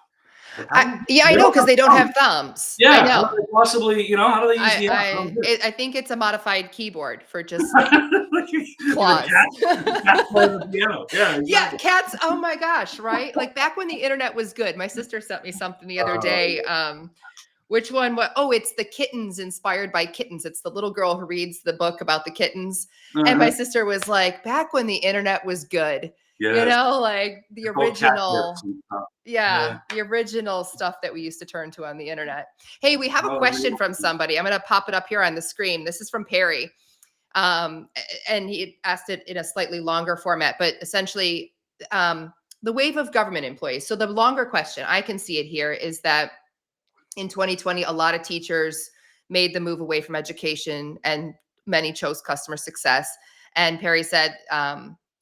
Like, how do I they know, don't because have they don't thumbs. have thumbs. I Yeah, how do know. they possibly, how do they use the app? How is it? I think it's a modified keyboard for just The claws. cat plays the piano. Yeah, Yeah, exactly. cats. Oh my gosh, right? Like back when the internet was good. My sister sent me something the other Uh, day. Which one? What? Oh, it's the kittens inspired by kittens. It's the little girl who reads the book about the kittens. And my Uh-huh. sister was like, back when the internet was good, Yes. like the Called cat tips original. and stuff. Yeah, Yeah. the original stuff that we used to turn to on the internet. Hey, we have a Oh, question from somebody. I'm going to pop it up here on the screen. This is from Perry. And he asked it in a slightly longer format, but essentially, the wave of government employees. So the longer question, I can see it here, is that in 2020, a lot of teachers made the move away from education and many chose customer success. And Perry said,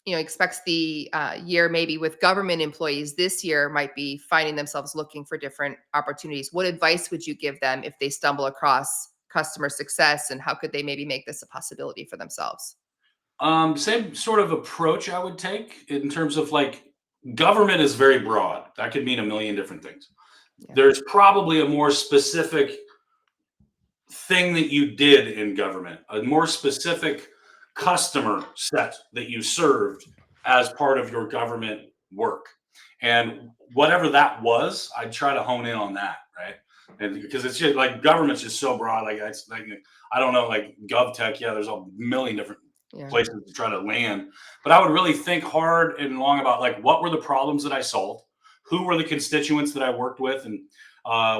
expects the year maybe with government employees this year might be finding themselves looking for different opportunities. What advice would you give them if they stumble across customer success, and how could they maybe make this a possibility for themselves? Same sort of approach I would take in terms of like government is very broad. That could mean a million different things. Yeah. There's probably a more specific thing that you did in government, a more specific customer set that you served as part of your government work. And whatever that was, I'd try to hone in on that, right? And because it's just like government's just so broad, like it's like I don't know, like gov tech, yeah, there's a million different Yeah. places to try to land. But I would really think hard and long about like what were the problems that I solved, who were the constituents that I worked with and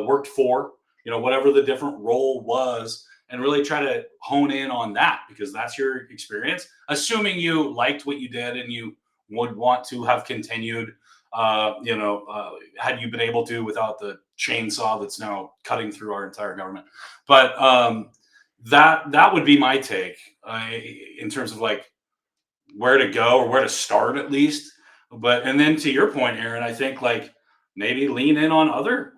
worked for, whatever the different role was, and really try to hone in on that because that's your experience. Assuming you liked what you did and you would want to have continued, had you been able to without the chainsaw that's now cutting through our entire government. But that would be my take in terms of like where to go or where to start at least. But and then to your point, Erin, I think like maybe lean in on other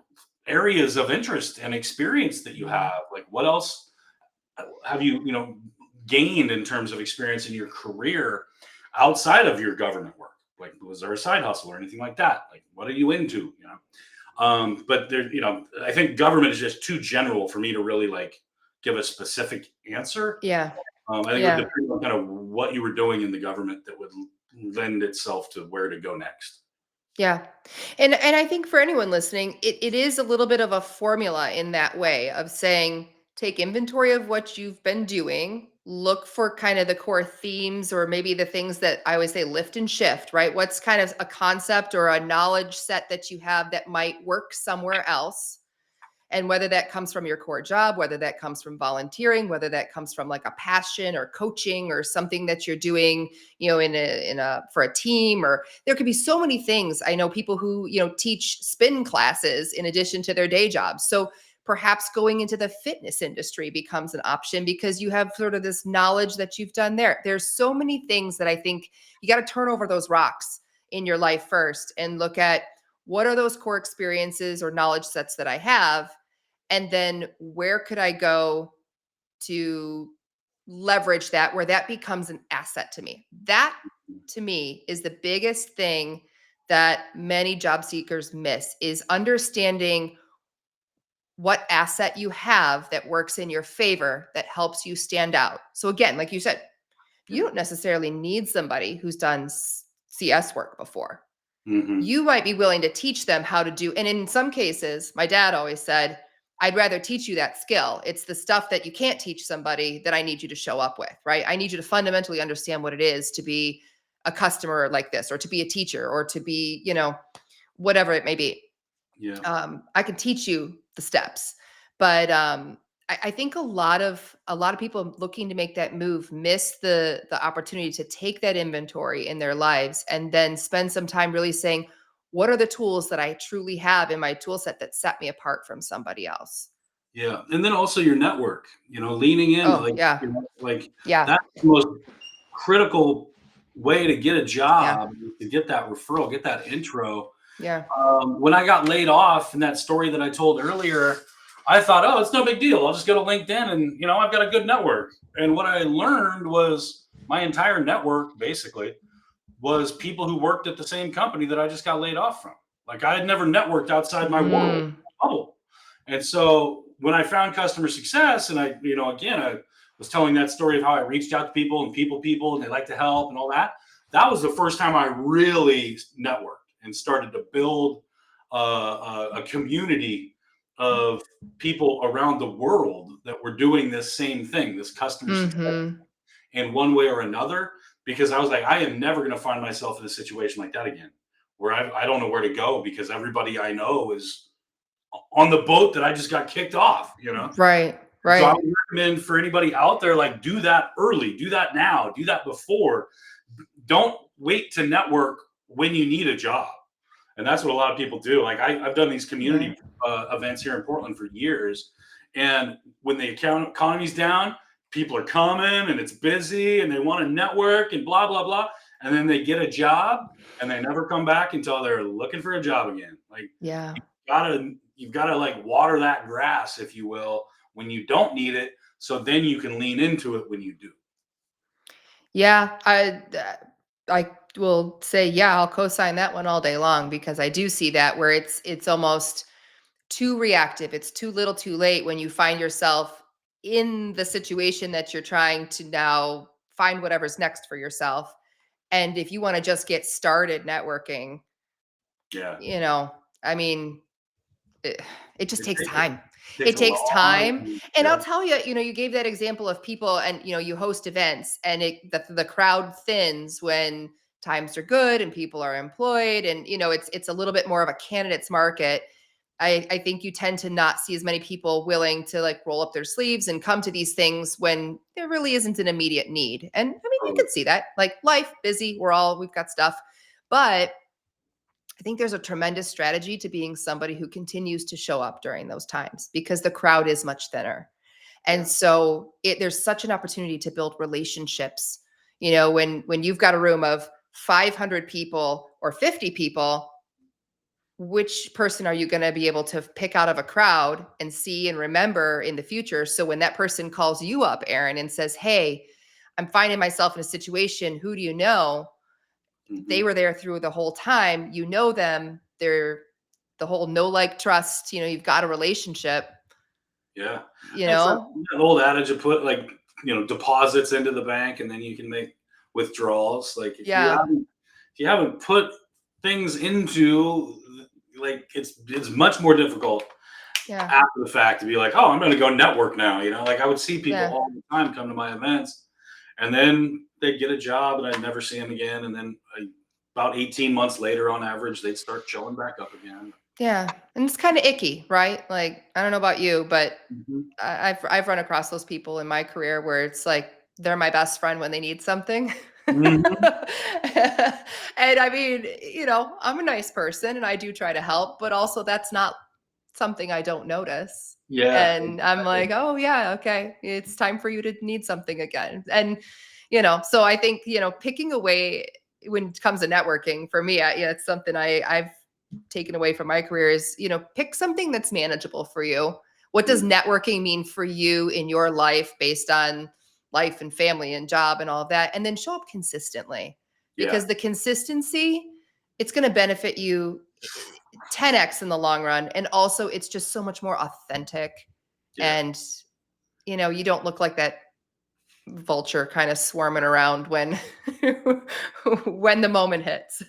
areas of interest and experience that you have. Like what else have you gained in terms of experience in your career outside of your government work? Like was there a side hustle or anything like that? Like what are you into? But there, I think government is just too general for me to really like give a specific answer. Yeah. I think it would Yeah. depend on kind of what you were doing in the government that would lend itself to where to go next. Yeah. And I think for anyone listening, it is a little bit of a formula in that way of saying, take inventory of what you've been doing, look for kind of the core themes or maybe the things that I always say lift and shift, right? What's kind of a concept or a knowledge set that you have that might work somewhere else, and whether that comes from your core job, whether that comes from volunteering, whether that comes from like a passion or coaching or something that you're doing, in a for a team, or there could be so many things. I know people who, teach spin classes in addition to their day jobs. So perhaps going into the fitness industry becomes an option because you have sort of this knowledge that you've done there. There's so many things that I think you got to turn over those rocks in your life first and look at what are those core experiences or knowledge sets that I have, and then where could I go to leverage that where that becomes an asset to me? That to me is the biggest thing that many job seekers miss, is understanding what asset you have that works in your favor that helps you stand out. So again, like you said, you Yeah. don't necessarily need somebody who's done CS work before. Hmm. You might be willing to teach them how to do. And in some cases, my dad always said, I'd rather teach you that skill. It's the stuff that you can't teach somebody that I need you to show up with, right? I need you to fundamentally understand what it is to be a customer like this, or to be a teacher, or to be, whatever it may be. Yeah. I can teach you the steps, but I think a lot of people looking to make that move miss the opportunity to take that inventory in their lives and then spend some time really saying, what are the tools that I truly have in my tool set that set me apart from somebody else? Yeah. And then also your network, leaning in, Oh like, yeah, like yeah, that's the most critical way to get a yeah, job, to get that referral, get that intro. yeah, When I got laid off in that story that I told earlier, I thought, oh, it's no big deal. I'll just go to LinkedIn and, I've got a good network. And what I learned was my entire network basically was people who worked at the same company that I just got laid off from. Like I had never networked outside my world mm, bubble. And so when I found customer success and again, I was telling that story of how I reached out to people and people, and they like to help and all that. That was the first time I really networked and started to build a community of people around the world that were doing this same thing, this customer success Mm-hmm. in one way or another, because I was like, I am never going to find myself in a situation like that again, where I don't know where to go because everybody I know is on the boat that I just got kicked off, you know? Right. So I Right. would recommend for anybody out there, like, do that early, do that now, do that before. Don't wait to network when you need a job. And that's what a lot of people do. Like I've done these Yeah. community events here in Portland for years, and when the economy's down, people are coming and it's busy and they want to network and blah blah blah, and then they get a job and they never come back until they're looking for a job again. Like Yeah. you've got to like water that grass, if you will, when you don't need it, so then you can lean into it when you do. Yeah. I will say, yeah, I'll co-sign that one all day long because I do see that where it's almost too reactive. It's too little, too late when you find yourself in the situation that you're trying to now find whatever's next for yourself. And if you want to just get started networking, Yeah, you know, I mean, it, it just it takes takes a, time. takes It a takes long time. time. And I'll Yeah. tell you, you gave that example of people and, you host events and the crowd thins when times are good and people are employed and, it's a little bit more of a candidate's market. I think you tend to not see as many people willing to like roll up their sleeves and come to these things when there really isn't an immediate need. And I mean, you Totally. can see that like life busy, we've got stuff, but I think there's a tremendous strategy to being somebody who continues to show up during those times because the crowd is much thinner. And Yeah. so there's such an opportunity to build relationships. When you've got a room of 500 people or 50 people, which person are you going to be able to pick out of a crowd and see and remember in the future? So when that person calls you up, Erin, and says, "Hey, I'm finding myself in a situation. Who do you know?" They Mhm. were there through the whole time. You know them. They're the whole know, like, trust. You've got a relationship. Yeah. You It's that know, that old adage of put like, deposits into the bank and then you can make withdrawals. Like yeah, if you haven't put things into, like, it's much more difficult yeah, after the fact to be like, oh, I'm gonna go network now. Like I would see people yeah. all the time come to my events and then they'd get a job and I'd never see them again. And then about 18 months later on average, they'd start showing back up again. Yeah, and it's kind of icky, right? Like, I don't know about you, but Mhm. I've run across those people in my career where it's like they're my best friend when they need something. Mhm. And I mean, I'm a nice person and I do try to help, but also that's not something I don't notice. Yeah, And I'm exactly. like, "Oh yeah, okay. It's time for you to need something again." And so I think, picking away when it comes to networking for me, it's something I've taken away from my career is, pick something that's manageable for you. What does Mm, networking mean for you in your life based on life and family and job and all of that? And then show up consistently yeah. because the consistency, it's going to benefit you 10x in the long run. And also, it's just so much more authentic. Yeah. And, you don't look like that vulture kind of swarming around when when the moment hits.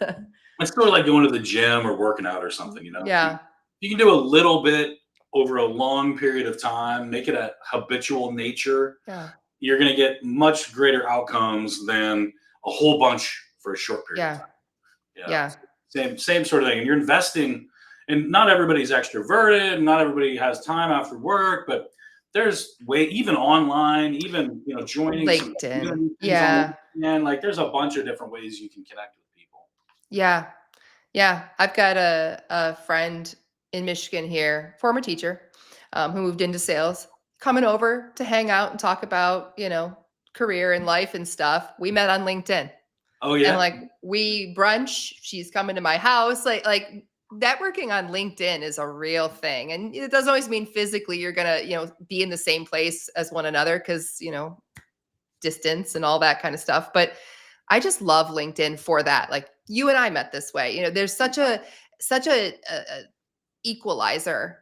It's sort of like going to the gym or working out or something, If Yeah. you can do a little bit over a long period of time, make it a habitual nature, Yeah. you're going to get much greater outcomes than a whole bunch for a short period of Yeah. time. Yeah. Yeah. Same sort of thing. And you're investing, and not everybody's extroverted, not everybody has time after work, but there's way even online, even joining some LinkedIn. community things on Yeah. LinkedIn. Like there's a bunch of different ways you can connect with people. Yeah. Yeah. I've got a friend in Michigan here, former teacher, who moved into sales, coming over to hang out and talk about, career and life and stuff. We met on LinkedIn. Oh And yeah. like we brunch, she's coming to my house. Like networking on LinkedIn is a real thing. And it doesn't always mean physically you're gonna, be in the same place as one another because, distance and all that kind of stuff. But I just love LinkedIn for that. Like you and I met this way. There's such a equalizer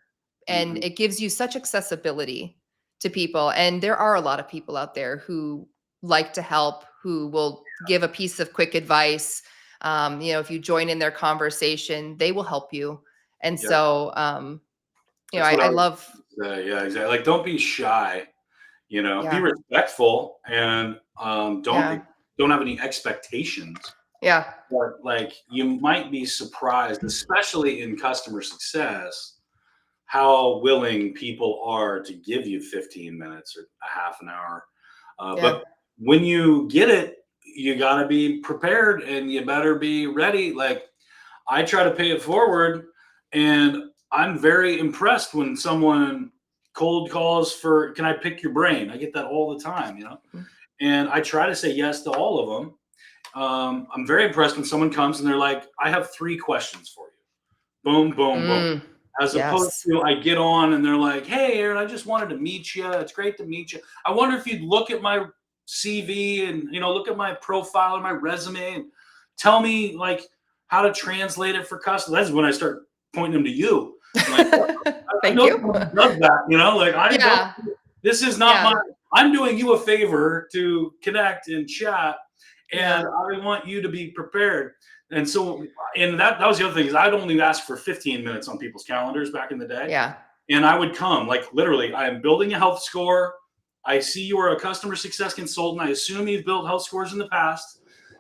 and Hmm. it gives you such accessibility to people. And there are a lot of people out there who like to help, who will give a piece of quick advice. If you join in their conversation, they will help you. And Yeah. so, You know, That's what I I would love, say. Yeah, exactly. Like, don't be shy. Be yeah, respectful, and yeah, don't have any expectations. yeah, But like, you might be surprised, especially in customer success, how willing people are to give you 15 minutes or a half an hour. yeah, But when you get it, you got to be prepared and you better be ready. Like, I try to pay it forward, and I'm very impressed when someone cold calls for, can I pick your brain? I get that all the time. mm, And I try to say yes to all of them. I'm very impressed when someone comes and they're like, I have 3 questions for you. Boom, boom, boom. mm, As opposed yes, to, I get on and they're like, hey, Aaron, I just wanted to meet you. It's great to meet you. I wonder if you'd look at my CV and, look at my profile and my resume and tell me like how to translate it for customers. That's when I start pointing them to you. I'm like, I thank know you. someone who does that, like I don't, Yeah, this is not yeah, I'm doing you a favor to connect and chat, and yeah, I want you to be prepared. And so, and that was the other thing, is I'd only ask for 15 minutes on people's calendars back in the day. yeah, And I would come, like, literally, I am building a health score. I see you are a customer success consultant. I assume you've built health scores in the past.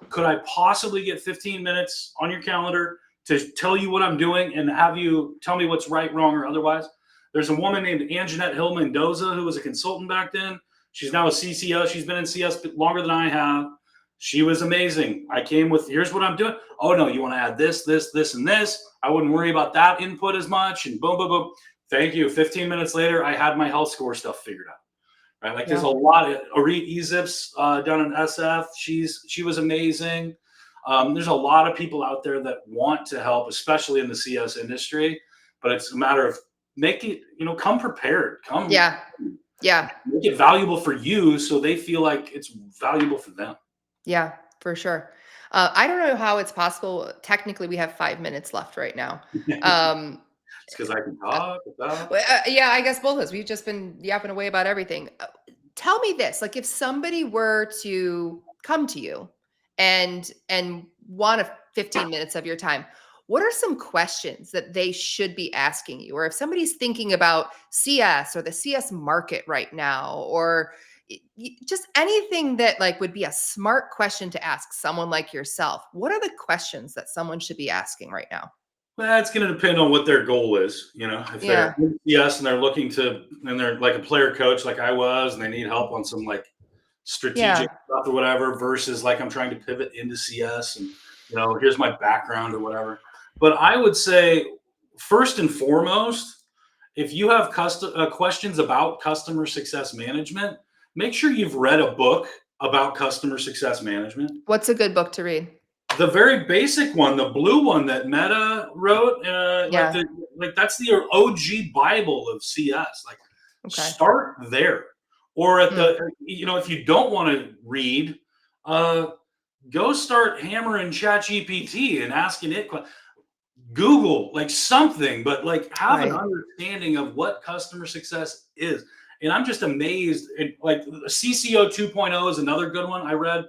Could I possibly get 15 minutes on your calendar to tell you what I'm doing and have you tell me what's right, wrong, or otherwise? There's a woman named Anjanette Hill Mendoza who was a consultant back then. She's now a CCO. She's been in CS longer than I have. She was amazing. I came with, here's what I'm doing. Oh, no, you want to add this, this, this, and this. I wouldn't worry about that input as much. And boom, boom, boom. Thank you. 15 minutes later, I had my health score stuff figured out. Right? Like, there's yeah, a lot of Arit Ezips down in SF. She was amazing. There's a lot of people out there that want to help, especially in the CS industry. But it's a matter of make it, come prepared. Come yeah, yeah, make it valuable for you so they feel like it's valuable for them. yeah, for sure. I don't know how it's possible. Technically, we have 5 minutes left right now. Um, It's because I can talk about. well, yeah, I guess both of us. We've just been yapping away about everything. Tell me this: like, if somebody were to come to you and want 15 minutes of your time, what are some questions that they should be asking you? Or if somebody's thinking about CS or the CS market right now, or just anything that like would be a smart question to ask someone like yourself, what are the questions that someone should be asking right now? Well, it's going to depend on what their goal is. If they're Yeah, yes and they're looking to, and they're like a player coach like I was, and they need help on some like strategic yeah, stuff or whatever, versus like I'm trying to pivot into CS and here's my background or whatever. But I would say, first and foremost, if you have questions about customer success management, make sure you've read a book about customer success management. what's a good book to read? The very basic one, the blue one that Meta wrote, Yeah, that's the OG Bible of CS. Like, okay. start there, or at Mm, if you don't want to read, uh, go start hammering ChatGPT and asking it. Google like something, but like have an right. understanding of what customer success is. And I'm just amazed. Like, CCO 2.0 is another good one I read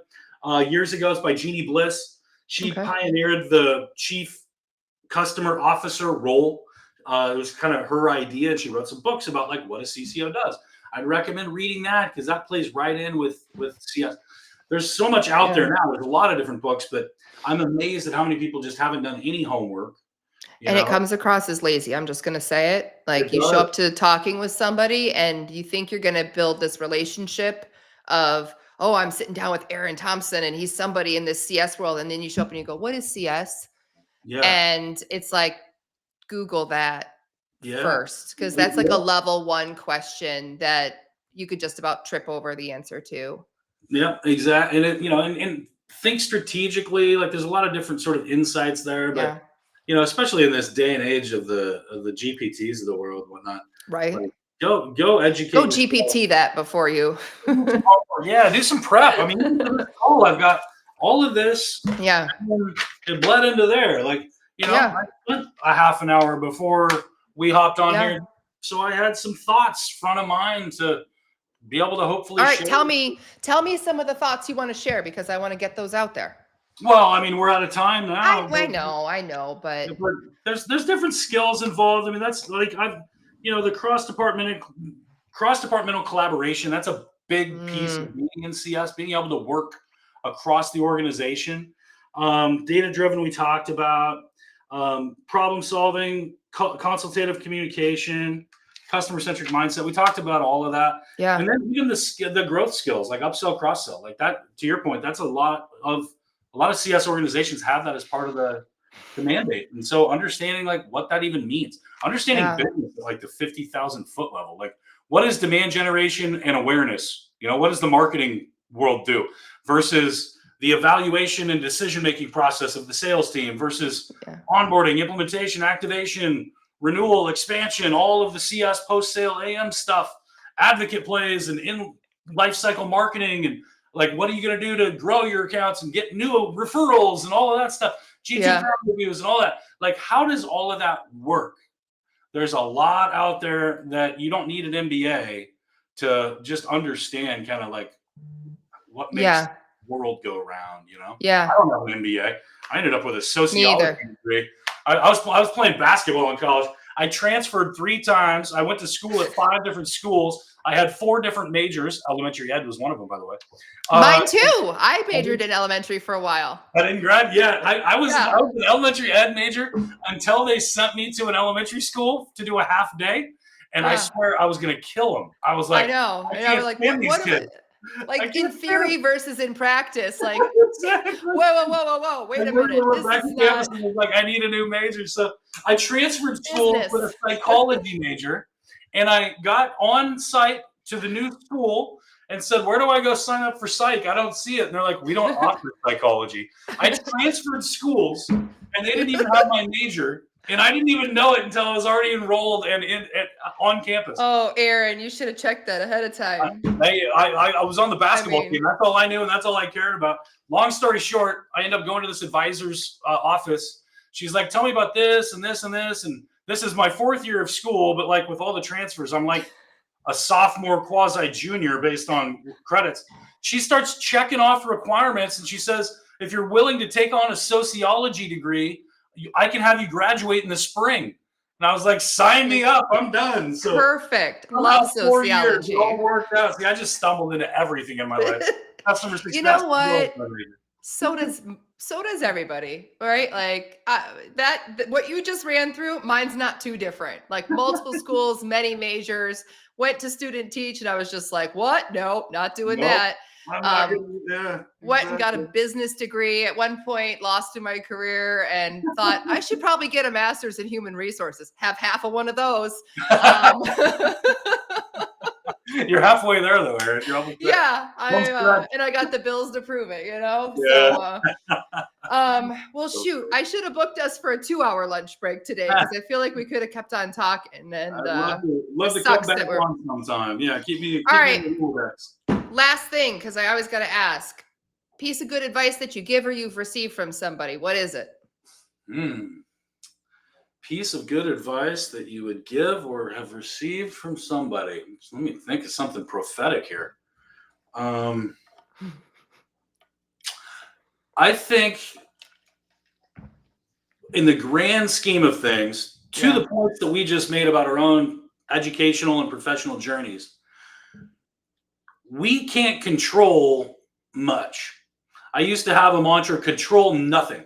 years ago. It's by Jeannie Bliss. She Okay. pioneered the chief customer officer role. It was kind of her idea, and she wrote some books about like what a CCO does. I'd recommend reading that because that plays right in with CS. There's so much out Yeah. there now. There's a lot of different books, but I'm amazed at how many people just haven't done any homework. You And it know, comes across as lazy. I'm just going to say it. it Like you show does. up to talking with somebody and you think you're going to build this relationship of, oh, I'm sitting down with Erin Thompson and he's somebody in this CS world. And then you show up and you go, what is CS? Yeah, And it's like, Google that yeah, first, because that's like a level one question that you could just about trip over the answer to. yeah, exactly. And and think strategically. Like, there's a lot of different sort of insights there, but Yeah. especially in this day and age of the GPTs of the world, whatnot. Right. Like, go Go educate yourself. GPT that before you. Yeah, do some prep. I mean, even for this call, I've got all of this, Yeah. and then it bled into there. Like, Yeah. I spent a half an hour before we hopped on Yeah. here, so I had some thoughts front of mind to be able to hopefully All right, share. tell me some of the thoughts you want to share because I want to get those out there. Well, I mean, we're out of time I now, I know, I know, but but there's different skills involved. I mean, that's like the cross departmental collaboration. That's a big piece of being in CS, being able to work across the organization. Data driven, we talked about. Problem solving, consultative communication, customer centric mindset. We talked about all of that. Yeah. And then even the growth skills, like upsell, cross sell, like that. To your point, that's a lot of CS organizations have that as part of the mandate. And so understanding like what that even means, understanding business at like the 50,000 foot level, like what is demand generation and awareness? What does the marketing world do versus the evaluation and decision-making process of the sales team versus onboarding, implementation, activation, renewal, expansion, all of the CS post-sale AM stuff, advocate plays and in lifecycle marketing, and like what are you going to do to grow your accounts and get new referrals and all of that stuff, GT reviews and all that. Like, how does all of that work? There's a lot out there that you don't need an MBA to just understand kind of like what makes the world go around, Yeah. I don't have an MBA. I ended up with a sociology degree. I was playing basketball in college. I transferred 3 times. I went to school at 5 different schools. I had 4 different majors. Elementary ed was one of them, by the way. Mine too. I majored in elementary for a while. I didn't grad. Yeah, I was an elementary ed major until they sent me to an elementary school to do a half day, and I swear I was going to kill them. I was like, I know. I can't like, stand these kids. Like in theory versus in practice, like exactly. whoa, wait a minute. This is not... was like, I need a new major. So I transferred school with a psychology major, and I got on site to the new school and said, where do I go sign up for psych? I don't see it. And they're like, we don't offer psychology. I transferred schools, and they didn't even have my major. And I didn't even know it until I was already enrolled and on campus. Oh, Erin, you should have checked that ahead of time. I was on the basketball team. That's all I knew, and that's all I cared about. Long story short, I ended up going to this advisor's office. She's like, tell me about this and this and this. And this is my 4th year of school, but like with all the transfers, I'm like a sophomore quasi junior based on credits. She starts checking off requirements, and she says, if you're willing to take on a sociology degree, I can have you graduate in the spring. And I was like, sign me up. I'm done. So perfect. Love sociology. It all worked out. See, I just stumbled into everything in my life. Customer success. You know what? So does everybody, right? Like what you just ran through, mine's not too different. Like multiple schools, many majors, went to student teach, and I was just like, what? No, not doing that. Went and got a business degree at one point, lost in my career, and thought I should probably get a master's in human resources. Have half of one of those. You're halfway there, though, Erin. You're almost there. And I got the bills to prove it. Yeah. So, well, shoot, I should have booked us for a 2-hour lunch break today because I feel like we could have kept on talking. And love to come back on sometime. Yeah, keep me. All right. Last thing, because I always got to ask, piece of good advice that you give or you've received from somebody. What is it? Piece of good advice that you would give or have received from somebody. So let me think of something prophetic here. I think in the grand scheme of things, to the points that we just made about our own educational and professional journeys, we can't control much. I used to have a mantra, control nothing.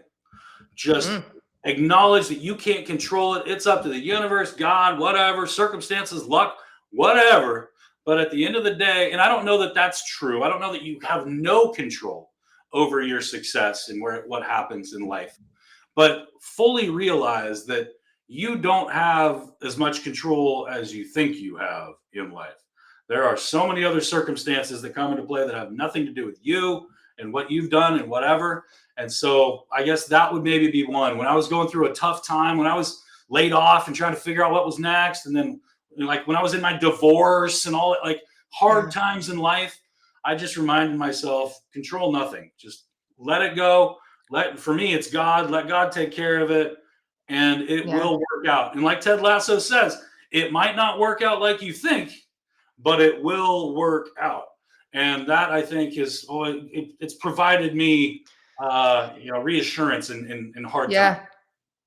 Just acknowledge that you can't control it. It's up to the universe, God, whatever, circumstances, luck, whatever. But at the end of the day, and I don't know that that's true. I don't know that you have no control over your success and what happens in life. But fully realize that you don't have as much control as you think you have in life. There are so many other circumstances that come into play that have nothing to do with you and what you've done and whatever. And so I guess that would maybe be one. When I was going through a tough time, when I was laid off and trying to figure out what was next, and then like when I was in my divorce and all that, like hard times in life, I just reminded myself, control nothing. Just let it go. For me, it's God. Let God take care of it, and it will work out. And like Ted Lasso says, it might not work out like you think, but it will work out. And that, I think, is it's provided me reassurance in hard times.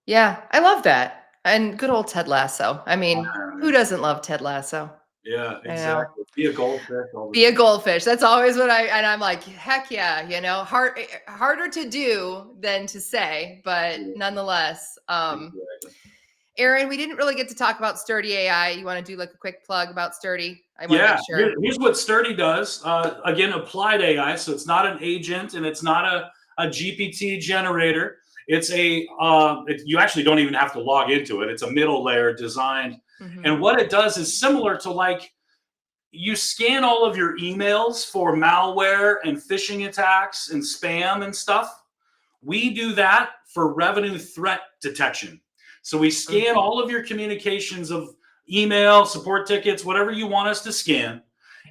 Yeah, I love that. And good old Ted Lasso. I mean, who doesn't love Ted Lasso? Yeah, I know. exactly. Be a goldfish. All Be the a goldfish. That's always what and I'm like, heck yeah, harder to do than to say, but time. nonetheless. Exactly. Erin, we didn't really get to talk about Sturdy AI. You want to do like a quick plug about Sturdy? I want to Yeah, make sure. here's what Sturdy does. Again, applied AI, so it's not an agent and it's not a GPT generator. It's you actually don't even have to log into it. It's a middle layer designed. Mhm. And what it does is similar to like you scan all of your emails for malware and phishing attacks and spam and stuff. We do that for revenue threat detection. So we Mm. scan all of your communications of email, support tickets, whatever you want us to scan,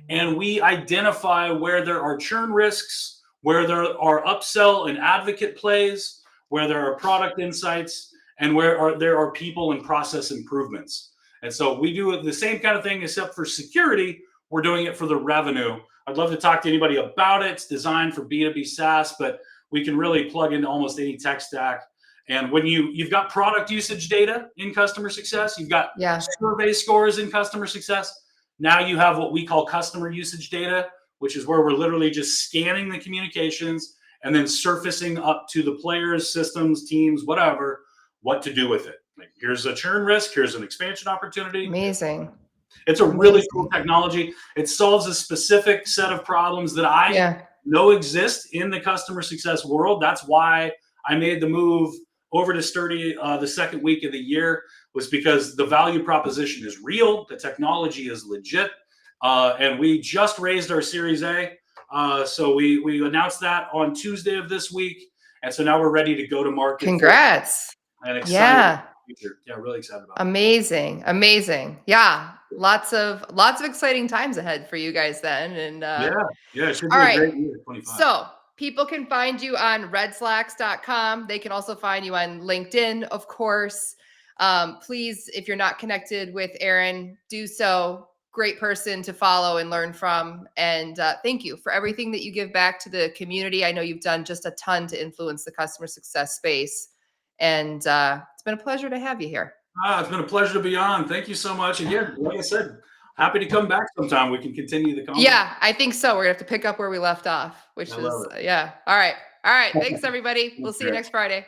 and we identify where there are churn risks, where there are upsell and advocate plays, where there are product insights, and there are people and process improvements. And so we do the same kind of thing, except for security. We're doing it for the revenue. I'd love to talk to anybody about it. It's designed for B2B SaaS, but we can really plug into almost any tech stack. And when you've got product usage data in customer success, you've got Yeah. survey scores in customer success. Now you have what we call customer usage data, which is where we're literally just scanning the communications and then surfacing up to the players, systems, teams, whatever, what to do with it. Like, here's a churn risk, here's an expansion opportunity. Amazing. It's a really cool Amazing. technology. It solves a specific set of problems that I Yeah. know exist in the customer success world. That's why I made the move over to Sturdy the second week of the year, was because the value proposition is real, the technology is legit, and we just raised our Series A. So we announced that on Tuesday of this week, and so now we're ready to go to market full Congrats. and excited Yeah. about the future. Yeah, really excited about Amazing. Amazing. Yeah. Lots of exciting times ahead for you guys then. And it. Yeah, it should all be a right. great year, 25. So people can find you on redslacks.com. They can also find you on LinkedIn, of course. Please, if you're not connected with Erin, do so. Great person to follow and learn from. And thank you for everything that you give back to the community. I know you've done just a ton to influence the customer success space. And it's been a pleasure to have you here. It's been a pleasure to be on. Thank you so much. Again, like I said, happy to come back sometime. We can continue the conversation. Yeah, I think so. We're gonna have to pick up where we left off, which I is love it. yeah. All right. All right. Thanks, everybody. We'll Thanks, see you Greg. next Friday.